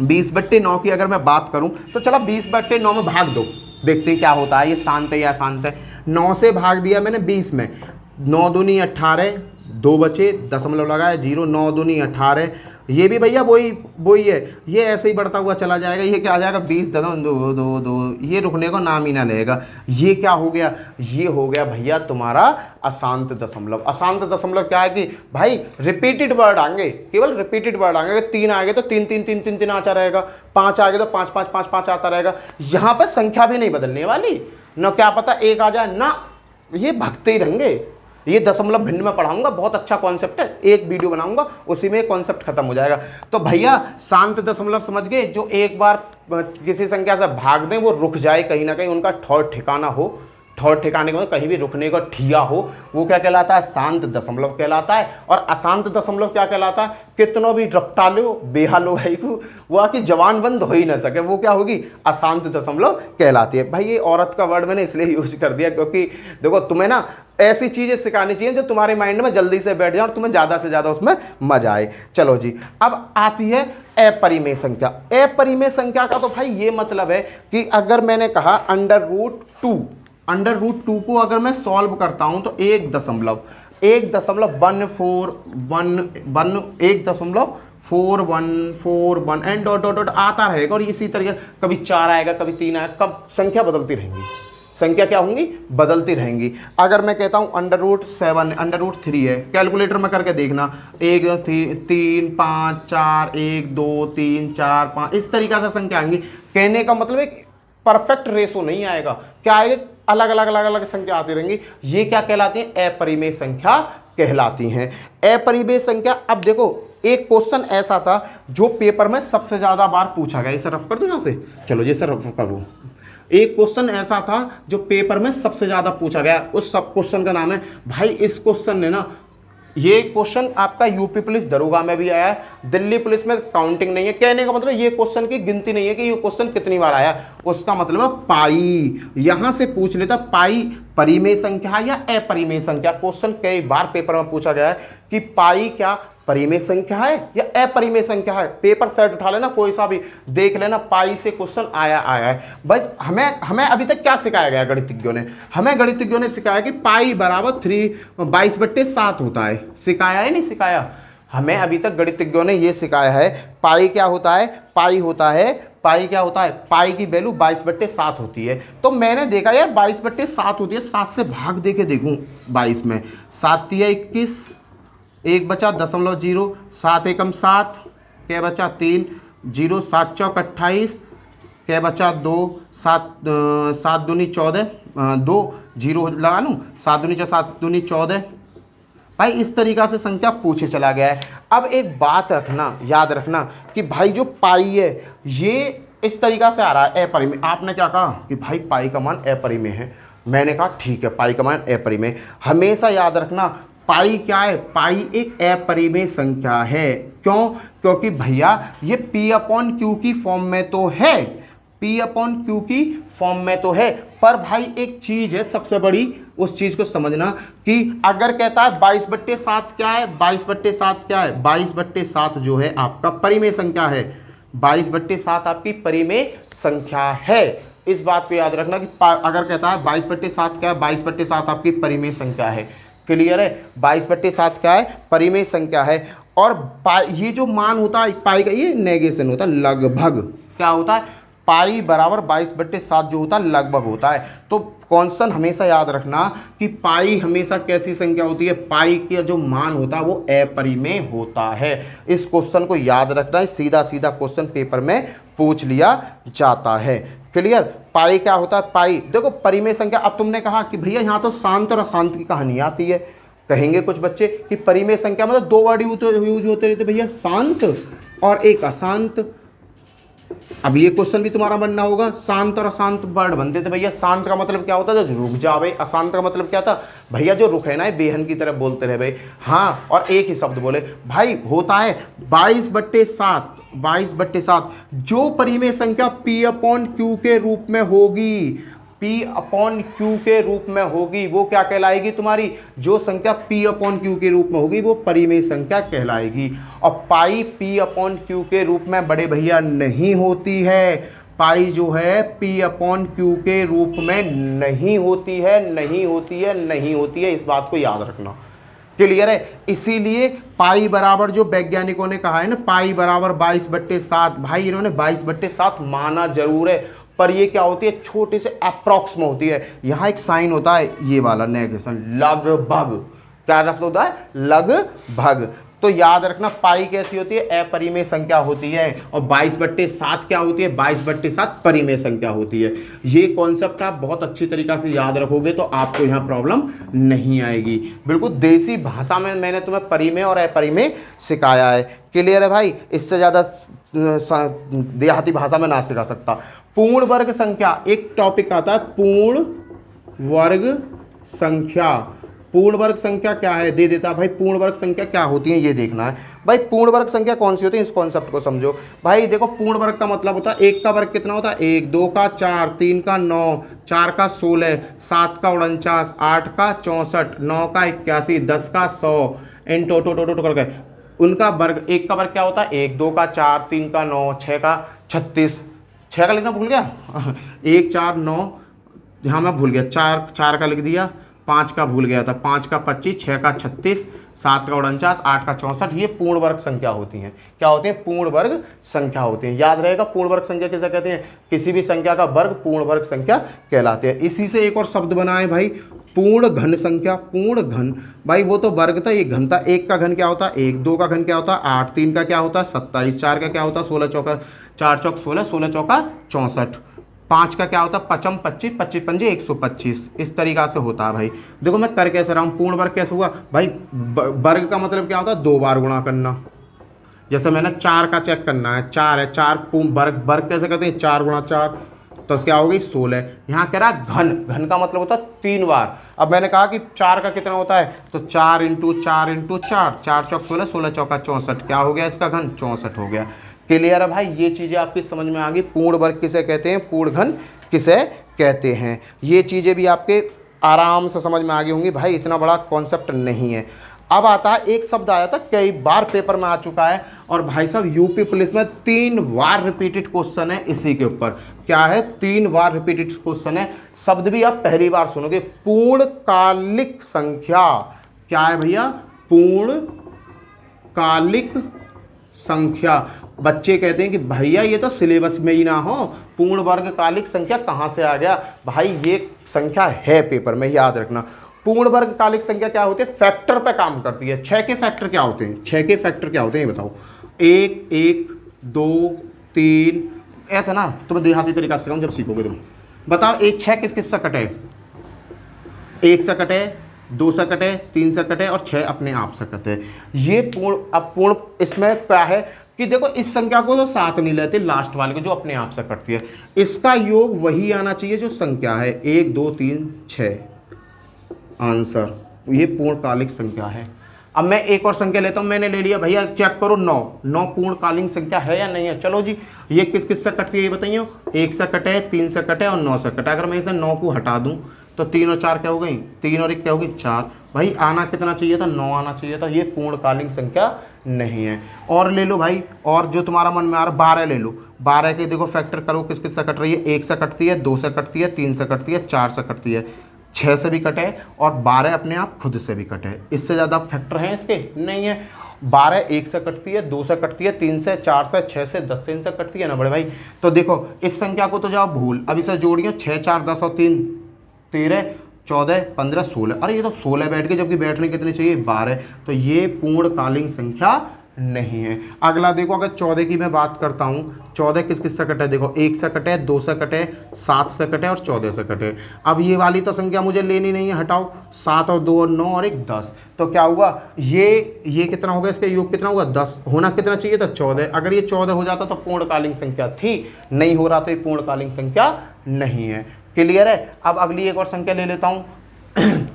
20/9 की अगर मैं बात करूं तो चलो 20/9 में भाग दो, देखते हैं क्या होता है, ये शांत है या अशांत है। 9 से भाग दिया मैंने 20 में, 9 दूनी 18, 2 बचे, दशमलव लगाया 0, 9 दूनी 18, ये भी भैया वही है, ये ऐसे ही बढ़ता हुआ चला जाएगा। ये क्या आ जाएगा, 20.2, ये रुकने को नाम ही ना लेगा। ये क्या हो गया, ये हो गया भैया तुम्हारा अशांत दशमलव। अशांत दशमलव क्या है कि भाई रिपीटेड वर्ड आएंगे, केवल रिपीटेड वर्ड आएंगे। 3 आएंगे तो 3 आता रहेगा, 5 आएंगे तो 5 आता रहेगा। यहाँ पर संख्या भी नहीं बदलने वाली, न क्या पता 1 आ जाए ना, ये भगते ही रहेंगे। ये दशमलव भिन्न में पढ़ाऊंगा, बहुत अच्छा कॉन्सेप्ट है, एक वीडियो बनाऊंगा उसी में कॉन्सेप्ट खत्म हो जाएगा। तो भैया शांत दशमलव समझ गए, जो एक बार किसी संख्या से भाग दें वो रुक जाए, कहीं ना कहीं उनका ठौर ठिकाना हो, ठौर ठिकाने के मतलब कहीं भी रुकने का ठिया हो, वो क्या कहलाता है, शांत दशमलव कहलाता है। और अशांत दशमलव क्या कहलाता है, कितनों भी रपटा लो बेहाल हो भाई को, वो आकी जवान बंद हो ही ना सके, वो क्या होगी, अशांत दशमलव कहलाती है। भाई ये औरत का वर्ड मैंने इसलिए यूज कर दिया क्योंकि देखो तुम्हें ना ऐसी चीज़ें सिखानी चाहिए जो तुम्हारे माइंड में जल्दी से बैठ जाए और तुम्हें ज़्यादा से ज़्यादा उसमें मजा आए। चलो जी, अब आती है अपरिमेय संख्या। अपरिमेय संख्या का तो भाई ये मतलब है कि अगर मैंने कहा √2 को अगर मैं सॉल्व करता हूं तो 1.4141 एंड डॉट डॉट डॉट आता रहेगा। और इसी तरीके कभी 4 आएगा, कभी 3 आएगा, कब संख्या बदलती रहेंगी, संख्या क्या होंगी, बदलती रहेंगी। अगर मैं कहता हूं √7 √3 है, कैलकुलेटर में करके देखना, 1 3 5 4 1 2 3 4 5 इस तरीक़ा से संख्या आएंगी। कहने का मतलब एक परफेक्ट रेशो नहीं आएगा, क्या आएगा, अलग अलग संख्या आती रहेंगी। ये क्या कहलाती है, अपरिमेय संख्या कहलाती हैं। अपरिमेय संख्या, अब देखो एक क्वेश्चन ऐसा था जो पेपर में सबसे ज़्यादा बार पूछा गया, इसे रफ कर दूं यहाँ से, चलो ये सर रफ करूँ। एक क्वेश्चन ऐसा था जो पेपर में सबसे ज़्यादा पूछा गया, उस सब क्वेश्चन का नाम है भाई, इस क्वेश्चन ने ना, ये क्वेश्चन आपका यूपी पुलिस दरोगा में भी आया है, दिल्ली पुलिस में काउंटिंग नहीं है। कहने का मतलब ये क्वेश्चन की गिनती नहीं है कि ये क्वेश्चन कितनी बार आया, उसका मतलब है पाई। यहां से पूछ लेता पाई परिमेय संख्या या अपरिमेय संख्या। क्वेश्चन कई बार पेपर में पूछा गया है कि पाई क्या परिमेय संख्या है या अपरिमेय संख्या है। पेपर सेट उठा लेना, कोई सा भी देख लेना, पाई से क्वेश्चन आया है। बस हमें अभी तक क्या सिखाया गया गणितज्ञों ने, हमें गणितज्ञों ने सिखाया कि पाई बराबर 22/7 होता है। सिखाया है नहीं सिखाया, हमें अभी तक गणितज्ञों ने ये सिखाया है पाई क्या होता है, पाई क्या होता है, पाई की वैल्यू 22/7 होती है। तो मैंने देखा यार 22/7 होती है, 7 से भाग दे के देखूँ 22 में, 7 × 21, 1 बचा 0.0, 7 एकम 7, क्या बचा 3, 0, 7 चौक 28, क्या बचा 2, 7 दूनी 14, 2 0 लगा लूँ, 7 दूनी 14। भाई इस तरीक़ा से संख्या पूछे चला गया है। अब एक बात रखना, याद रखना कि भाई जो पाई है ये इस तरीक़ा से आ रहा है अपरिमेय। आपने क्या कहा कि भाई पाई का मान अपरिमेय है, मैंने कहा ठीक है पाई का मान अपरिमेय। हमेशा याद रखना पाई क्या है, पाई एक अपरिमेय संख्या है। क्यों, क्योंकि भैया ये P/Q की फॉर्म में तो है, P/Q की फॉर्म में तो है, पर भाई एक चीज़ है सबसे बड़ी, उस चीज़ को समझना कि अगर कहता है 22/7 क्या है, 22/7 क्या है, 22/7 जो है आपका परिमेय संख्या है, 22/7 आपकी परिमेय संख्या है। इस बात को याद रखना कि अगर कहता है 22/7 क्या है, 22/7 आपकी परिमेय संख्या है। क्लियर है, 22/7 क्या है, परिमेय संख्या है। और ये जो मान होता है पाई का, ये नेगेशन होता है, लगभग क्या होता है, पाई बराबर 22/7 जो होता है लगभग होता है। तो कॉन्स्टेंट हमेशा याद रखना कि पाई हमेशा कैसी संख्या होती है, पाई का जो मान होता है वो अपरिमेय होता है। इस क्वेश्चन को याद रखना है, सीधा सीधा क्वेश्चन पेपर में पूछ लिया जाता है। क्लियर? पाई क्या होता है? पाई देखो परिमेय संख्या। अब तुमने कहा कि भैया यहाँ तो शांत और अशांत की कहानी आती है, कहेंगे कुछ बच्चे कि परिमेय संख्या मतलब दो वर्ड यूज होते रहते भैया, शांत और एक अशांत। अब ये क्वेश्चन भी तुम्हारा बनना होगा, शांत और अशांत वर्ड बनते थे भैया। शांत का मतलब क्या होता है? जो रुक जावे। अशांत का मतलब क्या था भैया? जो रुके ना बेहन की तरफ बोलते रहे भाई। हाँ, और एक ही शब्द बोले भाई। होता है 22/7, 22/7 जो परिमेय संख्या P/Q के रूप में होगी, P/Q के रूप में होगी, वो क्या कहलाएगी तुम्हारी? जो संख्या P/Q के रूप में होगी वो परिमेय संख्या कहलाएगी। और पाई P/Q के रूप में बड़े भैया नहीं होती है। पाई जो है P/Q के रूप में नहीं होती है, नहीं होती है, नहीं होती है। इस बात को याद रखना। क्लियर है? इसीलिए पाई बराबर जो वैज्ञानिकों ने कहा है ना, पाई बराबर 22/7, भाई इन्होंने 22/7 माना जरूर है, पर ये क्या होती है? छोटे से अप्रॉक्स में होती है। यहाँ एक साइन होता है ये वाला नेगेशन, लगभग। क्या रफ्त होता है? लगभग। तो याद रखना पाई कैसी होती है? अपरिमेय संख्या होती है। और 22/7 क्या होती है? 22/7 परिमेय संख्या होती है। ये कॉन्सेप्ट आप बहुत अच्छी तरीक़ा से याद रखोगे तो आपको यहाँ प्रॉब्लम नहीं आएगी। बिल्कुल देसी भाषा में मैंने तुम्हें परिमेय और अपरिमेय सिखाया है। क्लियर है भाई? इससे ज़्यादा देहाती भाषा में ना सिखा सकता। पूर्ण वर्ग संख्या, एक टॉपिक आता है पूर्ण वर्ग संख्या। पूर्ण वर्ग संख्या क्या है? दे देता भाई। पूर्ण वर्ग संख्या क्या होती है ये देखना है भाई। पूर्ण वर्ग संख्या कौन सी होती है? इस कॉन्सेप्ट को समझो भाई। देखो पूर्ण वर्ग का मतलब होता है एक का वर्ग कितना होता है? 1, 2 का 4, 3 का 9, 4 का 16, 7 का 49, 8 का 64, 9 का 81, 10 का 100 इन टोटो करके उनका वर्ग। एक का वर्ग क्या होता है? 1, 2 का 4, 3 का 9, 6 का 36, 6 का लिखना भूल गया 1, 4, 9, यहाँ मैं भूल गया 4 का लिख दिया, 5 का भूल गया था, 5 का 25, 6 का 36, 7 का 49, 8 का 64। ये पूर्ण वर्ग संख्या होती हैं। क्या होती हैं? पूर्ण वर्ग संख्या होती हैं। याद रहेगा पूर्ण वर्ग संख्या किसे कहते हैं? किसी भी संख्या का वर्ग पूर्ण वर्ग संख्या कहलाते हैं। इसी से एक और शब्द बना है भाई, पूर्ण घन संख्या। पूर्ण घन भाई वो तो वर्ग था, ये घन था। 1 का घन क्या होता है? 1, 2 का घन क्या होता है? 8, 3 का क्या होता है? 27, 4 का क्या होता है? 16 चौका 4 चौक 16, 16 चौका 64, 5 का क्या होता है? 55, 25, 25 पंजे 125। इस तरीक़ा से होता है भाई। देखो मैं कर कैसे रहा हूँ? पूर्ण वर्ग कैसे हुआ भाई? वर्ग का मतलब क्या होता है? 2 बार गुणा करना। जैसे मैंने 4 का चेक करना है, 4 है, 4 पूर्ण वर्ग। वर्ग कैसे करते हैं? 4 गुणा 4 तो क्या हो गई? 16। यहाँ कह रहा है घन। घन का मतलब होता है 3 बार। अब मैंने कहा कि 4 का कितना होता है? तो 4 × 4 × 4, 4 चौक 16, 16 चौका 64। क्या हो गया इसका घन? 64 हो गया। क्लियर है भाई? ये चीज़ें आपकी समझ में आ गई। पूर्ण वर्ग किसे कहते हैं? पूर्ण घन किसे कहते हैं? ये चीज़ें भी आपके आराम से समझ में आ गई होंगी भाई। इतना बड़ा कॉन्सेप्ट नहीं है। अब आता है एक शब्द आया था, कई बार पेपर में आ चुका है, और भाई साहब यूपी पुलिस में 3 बार रिपीटेड क्वेश्चन है इसी के ऊपर। क्या है? 3 बार रिपीटेड क्वेश्चन है। शब्द भी आप पहली बार सुनोगे। पूर्णकालिक संख्या। क्या है भैया? पूर्णकालिक संख्या। बच्चे कहते हैं कि भैया ये तो सिलेबस में ही ना हो, पूर्ण वर्गकालिक संख्या कहाँ से आ गया? भाई ये संख्या है पेपर में, याद रखना। पूर्ण वर्गकालिक संख्या क्या होती है? फैक्टर पे काम करती है। 6 के फैक्टर क्या होते हैं? 6 के फैक्टर क्या होते हैं ये बताओ। 1, 1, 2, 3, ऐसा ना तुम्हें देहाती तरीका से जब सीखोगे तुम बताओ। 6 किस किस से कटे? 1 से कटे, 2 से कटे, 3 से कटे और 6 अपने आप से कटे। ये पूर्ण। अब पूर्ण इसमें क्या है कि देखो इस संख्या को तो साथ नहीं लेते, लास्ट वाले को जो अपने आप से कटती है। इसका योग वही आना चाहिए जो संख्या है। 1, 2, 3, 6 आंसर। ये पूर्णकालिक संख्या है। अब मैं एक और संख्या लेता हूँ। मैंने ले लिया भैया, चेक करो 9। 9 पूर्णकालिक संख्या है या नहीं है? चलो जी, ये किस किस से कटती है ये बताइए। 1 से कटे, 3 से कटे और 9 से कटे। अगर मैं इसे 9 को हटा दूँ तो 3 और 4 क्या हो गई? 3 और 1 क्या होगी? 4। भाई आना कितना चाहिए था? 9 आना चाहिए था। ये पूर्णकालिक संख्या नहीं है। और ले लो भाई, और जो तुम्हारा मन में आ रहा, 12 ले लो। 12 के देखो फैक्टर करो, किस किस से कट रही है? 1 से कटती है, 2 से कटती है, 3 से कटती है, 4 से कटती है। 6 से भी कटे और 12 अपने आप खुद से भी कटे। इससे ज़्यादा फैक्टर हैं इसके? नहीं है। 12 1 से कटती है, 2 से कटती है, 3 से, 4 से, 6 से, 10 से, इनसे कटती है ना बड़े भाई। तो देखो इस संख्या को तो जाओ भूल, अब इसे जोड़िए 6 4 10 और 3 13 14 15 16। अरे ये तो 16 बैठ के, जबकि बैठने कितने चाहिए? 12। तो ये पूर्णकालीन संख्या नहीं है। अगला देखो, अगर 14 की मैं बात करता हूँ, 14 किस किस से कटे? देखो 1 से कटे, 2 से कटे, 7 से कटे और 14 से कटे। अब ये वाली तो संख्या मुझे लेनी नहीं है, हटाओ। 7 और 2 और 9 और 1 10। तो क्या हुआ? ये कितना होगा? इसका योग कितना होगा? 10। होना कितना चाहिए था? 14। अगर ये 14 हो जाता तो पूर्णकालीन संख्या थी, नहीं हो रहा तो ये पूर्णकालीन संख्या नहीं है। क्लियर है? अब अगली एक और संख्या ले लेता हूँ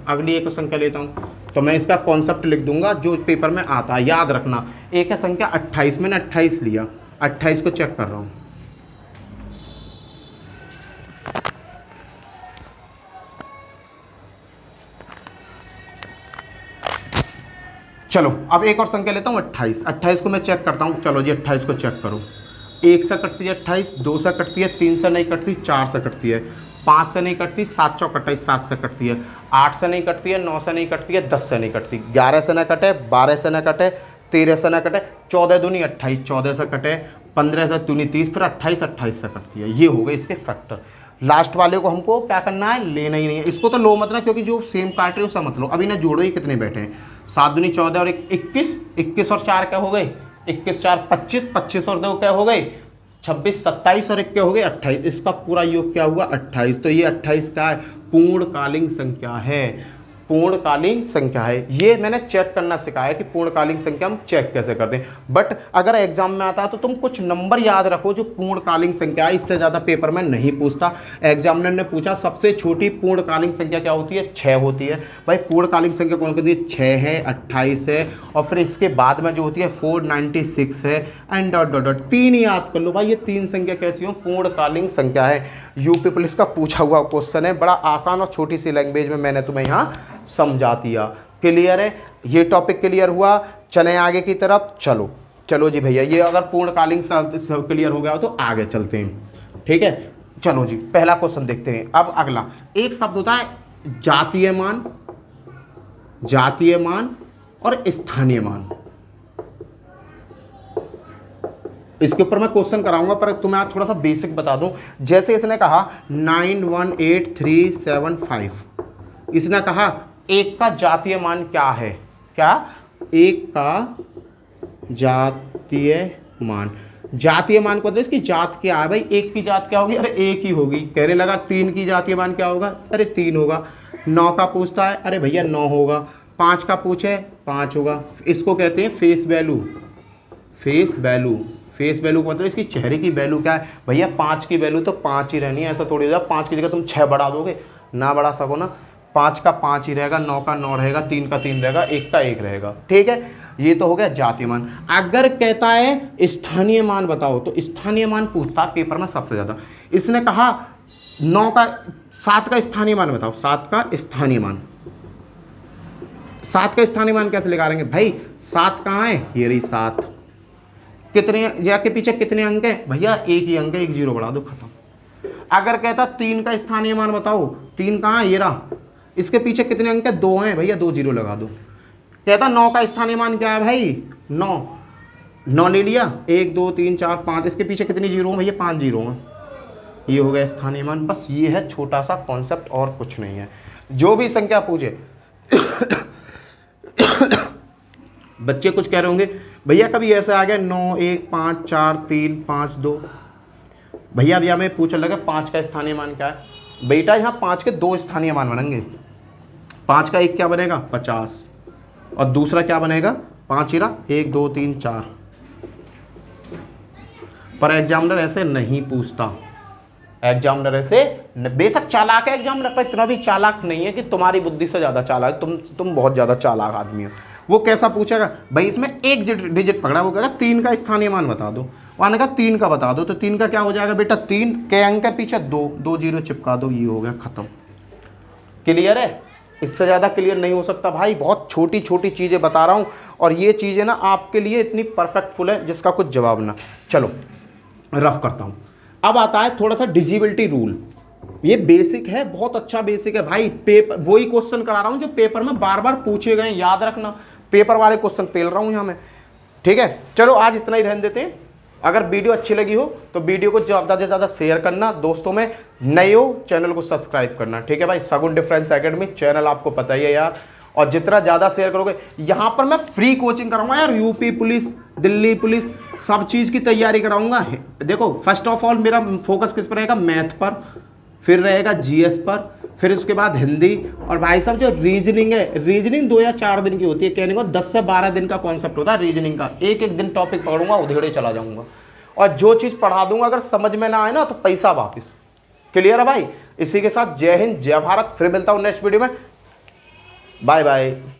अगली एक और संख्या लेता हूँ, तो मैं इसका कॉन्सेप्ट लिख दूंगा जो पेपर में आता है, याद रखना। एक है संख्या 28, मैंने 28 लिया, 28 को चेक कर रहा हूँ। चलो अब एक और संख्या लेता हूँ 28। 28 को मैं चेक करता हूँ। चलो जी 28 को चेक करो। 1 से कटती है 28, 2 से कटती है, 3 से नहीं कटती, 4 से कटती है, 5 से नहीं कटती, 7 चौक 28, 7 से कटती है, 8 से नहीं कटती है, 9 से नहीं कटती है, 10 से नहीं कटती, 11 से ना कटे, 12 से ना कटे, 13 से ना कटे, 14 दूनी 28, 14 से कटे, 15 से दूनी 30, फिर 28 28 से कटती है। ये हो गए इसके फैक्टर। लास्ट वाले को हमको क्या करना है? लेना ही नहीं है। इसको तो लो मत ना, क्योंकि जो सेम काट रहे हो उसका मत लो। अभी ना जोड़ो, ये कितने बैठे हैं? 7 दूनी 14 और 21, 21 और 4 क्या हो गए? 21 4 25, 25 और 2 क्या हो गए? 26, 27 और 1 क्या हो गए? 28। इसका पूरा योग क्या हुआ? 28। तो ये 28 का है? पूर्णकालीन संख्या है, पूर्णकालीन संख्या है। ये मैंने चेक करना सिखाया कि पूर्णकालीन संख्या हम चेक कैसे करते हैं। बट अगर एग्जाम में आता है तो तुम कुछ नंबर याद रखो जो पूर्णकालीन संख्या है, इससे ज़्यादा पेपर में नहीं पूछता। एग्जामिनर ने पूछा सबसे छोटी पूर्णकालीन संख्या क्या होती है? 6 होती है। भाई पूर्णकालीन संख्या कौन होती है? 6 है, 28 है और फिर इसके बाद में जो होती है 496 है एंड डॉट डॉट डॉट। 3 याद कर लो भाई, ये 3 संख्या कैसी हो? पूर्णकालीन संख्या है। यूपी पुलिस का पूछा हुआ क्वेश्चन है, बड़ा आसान और छोटी सी लैंग्वेज में मैंने तुम्हें यहाँ समझा दिया। क्लियर है? ये टॉपिक क्लियर हुआ। चलें आगे की तरफ। चलो जी भैया, ये अगर पूर्णकालीन क्लियर हो गया हो तो आगे चलते हैं। ठीक है, चलो जी पहला क्वेश्चन देखते हैं। अब अगला एक शब्द होता है जातीय मान, जातीय मान और स्थानीय मान। इसके ऊपर मैं क्वेश्चन कराऊंगा, पर तुम्हें आज थोड़ा सा बेसिक बता दूं। जैसे इसने कहा 918375, इसने कहा एक का जातीय मान क्या है? क्या? एक का जातीय मान। जातीय मान को मतलब इसकी जात क्या है? भाई एक की जात क्या होगी? अरे एक ही होगी। कहने लगा 3 की जातीय मान क्या होगा? अरे 3 होगा। 9 का पूछता है, अरे भैया 9 होगा। 5 का पूछे, 5 होगा। इसको कहते हैं face value. Face value, face value का मतलब इसकी चेहरे की वैल्यू क्या है? भैया 5 की वैल्यू तो 5 ही रहनी है। ऐसा थोड़ी हो जाए 5 की जगह तुम 6 बढ़ा दोगे, ना बढ़ा सको ना। 5 का 5 ही रहेगा, 9 का 9 रहेगा, 3 का 3 रहेगा, 1 का 1 रहेगा। ठीक है, ये तो हो गया जातीय मान। अगर कहता है स्थानीय मान बताओ, तो स्थानीय मान पूछता पेपर में सबसे ज्यादा। इसने कहा 7 का स्थानीय मान बताओ। 7 का स्थानीय मान, 7 का स्थानीय मान कैसे निकालेंगे भाई? 7 कहाँ है? ये रही 7। कितने जाके पीछे कितने अंक है? भैया एक ही अंक है, 1 0 बढ़ा दो, खत्म। अगर कहता 3 का स्थानीय मान बताओ, 3 कहाँ है? ये रहा। इसके पीछे कितने अंक है? 2 हैं, भैया 2 0 लगा दो। कहता 9 का स्थानीय मान क्या है भाई? 9 ले लिया, 1 2 3 4 5। इसके पीछे कितनी जीरो हैं भैया? 5 जीरो हैं। ये हो गया स्थानीय मान। बस ये है छोटा सा कॉन्सेप्ट, और कुछ नहीं है। जो भी संख्या पूछे बच्चे कुछ कह रहे होंगे भैया कभी ऐसे आ गया 9 1 5 4 3 5 2। भैया मैं पूछने लगा 5 का स्थानीय मान क्या है? बेटा यहाँ 5 के 2 स्थानीय मान बनेंगे। 5 का 1 क्या बनेगा? 50 और दूसरा क्या बनेगा? 5 ही रहा, 1 2 3 4। पर एग्जामिनर ऐसे नहीं पूछता। एग्जामिनर ऐसे बेशक चालाक है एग्जामिनर, पर इतना भी चालाक नहीं है कि तुम्हारी बुद्धि से ज़्यादा चालाक। तुम बहुत ज़्यादा चालाक आदमी हो। वो कैसा पूछेगा भाई? इसमें एक डिजिट पकड़ा, वो कहेगा 3 का स्थानीय मान बता दो। वहाँ कहा 3 का बता दो, तो 3 का क्या हो जाएगा बेटा? 3 के अंक के पीछे 2 0 चिपका दो, ये हो गया, खत्म। क्लियर है? इससे ज़्यादा क्लियर नहीं हो सकता भाई। बहुत छोटी छोटी चीज़ें बता रहा हूँ, और ये चीज़ें ना आपके लिए इतनी परफेक्टफुल है जिसका कुछ जवाब ना। चलो रफ करता हूँ। अब आता है थोड़ा सा डिजिबिलिटी रूल। ये बेसिक है, बहुत अच्छा बेसिक है भाई। पेपर वही क्वेश्चन करा रहा हूं जो पेपर में बार बार पूछे गए, याद रखना, पेपर वाले क्वेश्चन पेल रहा हूं यहां मैं। ठीक है, चलो आज इतना ही रहने देते हैं। अगर वीडियो अच्छी लगी हो तो वीडियो को ज़्यादा से ज़्यादा शेयर करना, दोस्तों में नए हो चैनल को सब्सक्राइब करना। ठीक है भाई, सगुन डिफरेंस एकेडमी चैनल आपको पता ही है यार, और जितना ज़्यादा शेयर करोगे, यहाँ पर मैं फ्री कोचिंग कराऊंगा यार, यूपी पुलिस, दिल्ली पुलिस, सब चीज़ की तैयारी कराऊंगा। देखो फर्स्ट ऑफ ऑल मेरा फोकस किस पर रहेगा, मैथ पर, फिर रहेगा जीएस पर, फिर उसके बाद हिंदी, और भाई साहब जो रीजनिंग है, रीजनिंग 2 या 4 दिन की होती है, कहने को 10 से 12 दिन का कॉन्सेप्ट होता है रीजनिंग का। एक एक दिन टॉपिक पकड़ूंगा, उधेड़े चला जाऊंगा, और जो चीज़ पढ़ा दूंगा अगर समझ में ना आए ना तो पैसा वापस। क्लियर है भाई? इसी के साथ जय हिंद, जय भारत। फिर मिलता हूँ नेक्स्ट वीडियो में, बाय बाय।